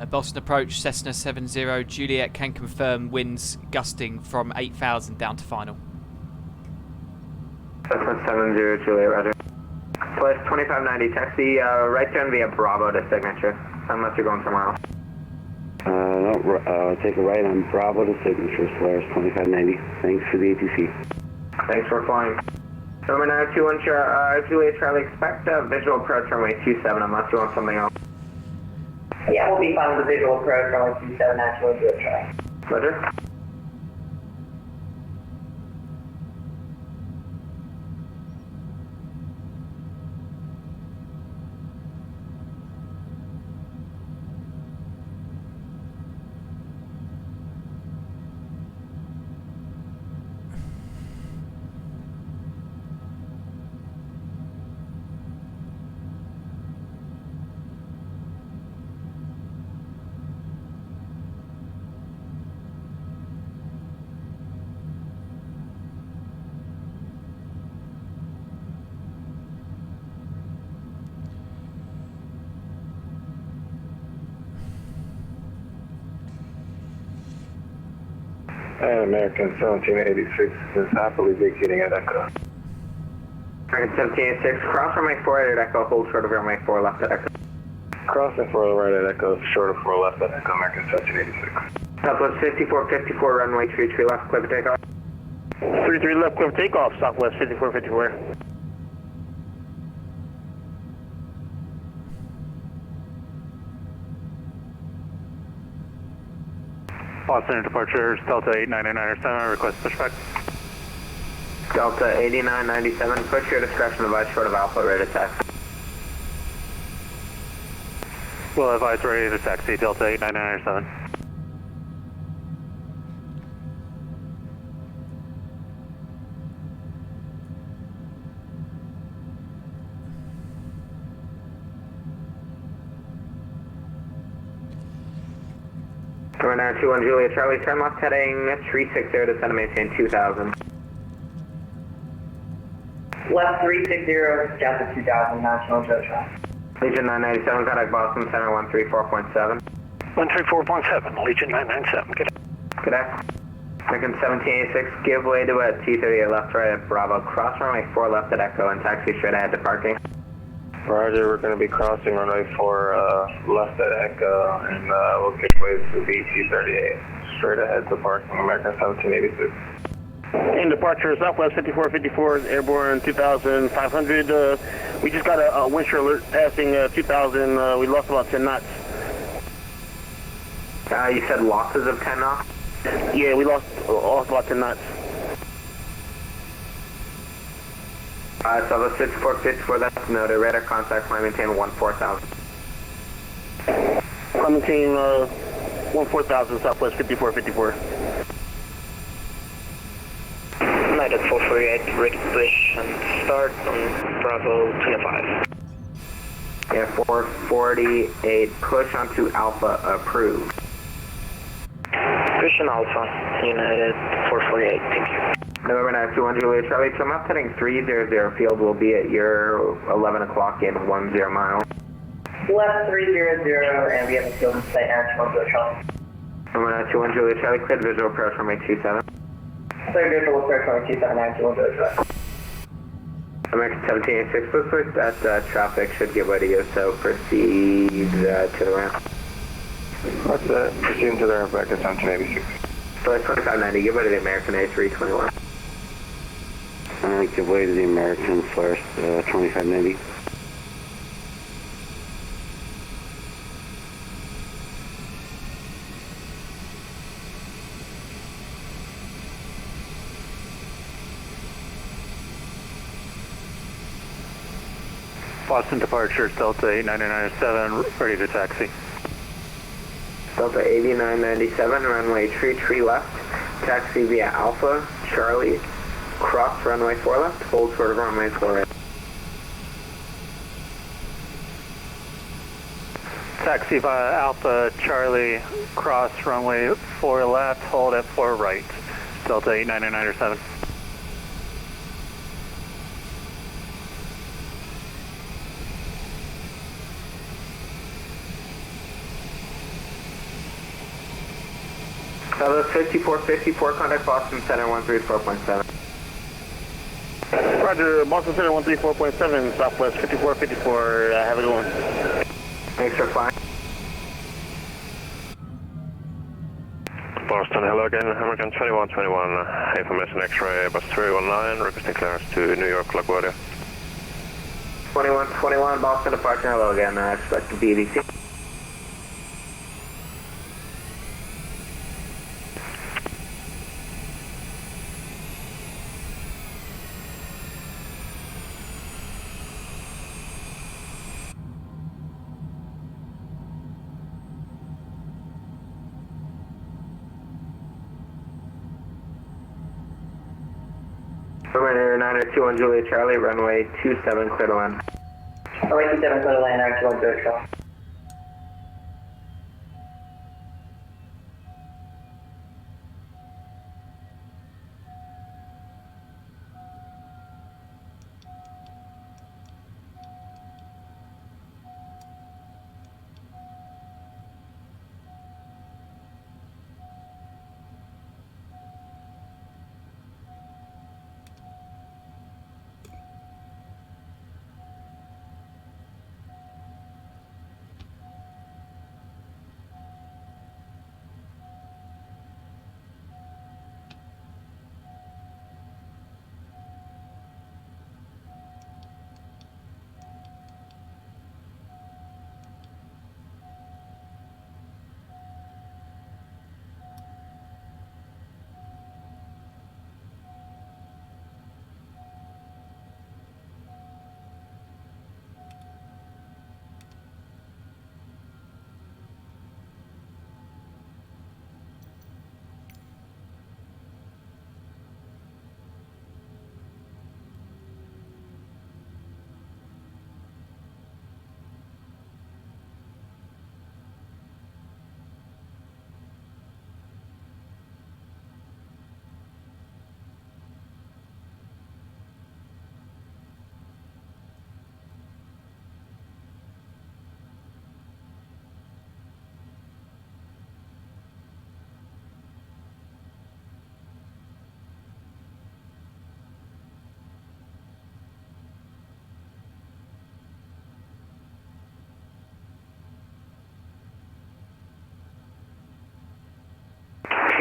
Boston Approach, Cessna 70, Juliet can confirm winds gusting from 8,000 down to final. Cessna 70, Juliet, roger. Solaris 2590, taxi right turn via Bravo to signature, unless you're going somewhere else. No, take a right on Bravo to signature, Solaris 2590. Thanks for the ATC. Thanks for flying. Number 921, Juliet Charlie, expect visual approach runway 27 unless you want something else. Yeah, we'll be fine with the visual approach runway 27, actually do a try. Roger. And American 1786 is happily vacating at Echo. American 1786, cross runway 4 at Echo, hold short of runway 4 left at Echo. Crossing for the right at Echo, short of 4 left at Echo, American 1786. Southwest 5454, runway 33 left, clear for takeoff. 33 left, clear for takeoff, Southwest 5454. Boston departures, Delta 8997, request pushback. Delta 8997, push your discretion device short of Alpha, ready to taxi. We'll advise ready to taxi, Delta 8997. Number 921 Juliet Charlie, turn left heading 360 to center maintain 2000. Left 360, down to 2000, National Joe Traffic. Legion 997, contact Boston Center 134.7. 134.7, Legion 997, good day. Good day. Lincoln 1786, give way to a T38 left right at Bravo. Cross runway 4 left at Echo and taxi straight ahead to parking. Roger, we're going to be crossing runway 4 left at Echo, and we'll give way to the T38. Straight ahead to parking, American 1786. In departure, Southwest 5454, airborne 2,500. We just got a wind shear alert passing 2,000. We lost about 10 knots. You said losses of 10 knots? Yeah, we lost about 10 knots. Southwest 5454, that's noted. Radar contact, climb maintain 14,000. Climb maintain 14,000, Southwest 5454. United 448, ready to push and start on Bravo 25. Yeah, 448, push onto Alpha, approved. Push on Alpha, United 448, thank you. November 921 Juliet Charlie, to map heading 300, field will be at your 11 o'clock in 10 miles. Left 300, and we have a field in sight now, 210 Charlie. November 921 Juliet Charlie, cleared visual approach runway 27. Third visual approach runway 27, 921 Juliet Charlie. American 1786, looks like that traffic should give way to you, so proceed to the ramp. Proceeding to the ramp, American 1786. So 2590, give way to the American A321. Give way to the American Flares 2590. Boston departure, Delta 8997, ready to taxi. Delta 8997, runway tree left, taxi via Alpha, Charlie, cross runway 4 left, hold short of runway 4 right. Taxi via Alpha, Charlie, cross runway 4 left, hold at 4 right. Delta 8997. Southwest 5454, contact Boston Center 134.7. Roger, Boston Center 134.7, Southwest 5454, have a good one. Thanks for flying. Boston, hello again, American 2121, information X-ray, bus 319, requesting clearance to New York, LaGuardia. 2121, Boston departure, hello again, expect the BVC. Runway 921 Juliet Charlie, runway 27, clear to land. Runway 27, clear to land, 921 Juliet Charlie.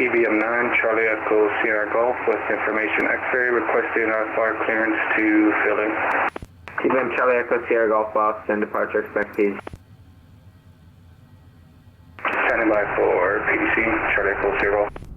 KBM 9, Charlie Echo Sierra Golf with information X-ray requesting fire clearance to fill in. KBM Charlie Echo Sierra Golf Boston, departure expected. Standing by for PDC, Charlie Echo Sierra Golf.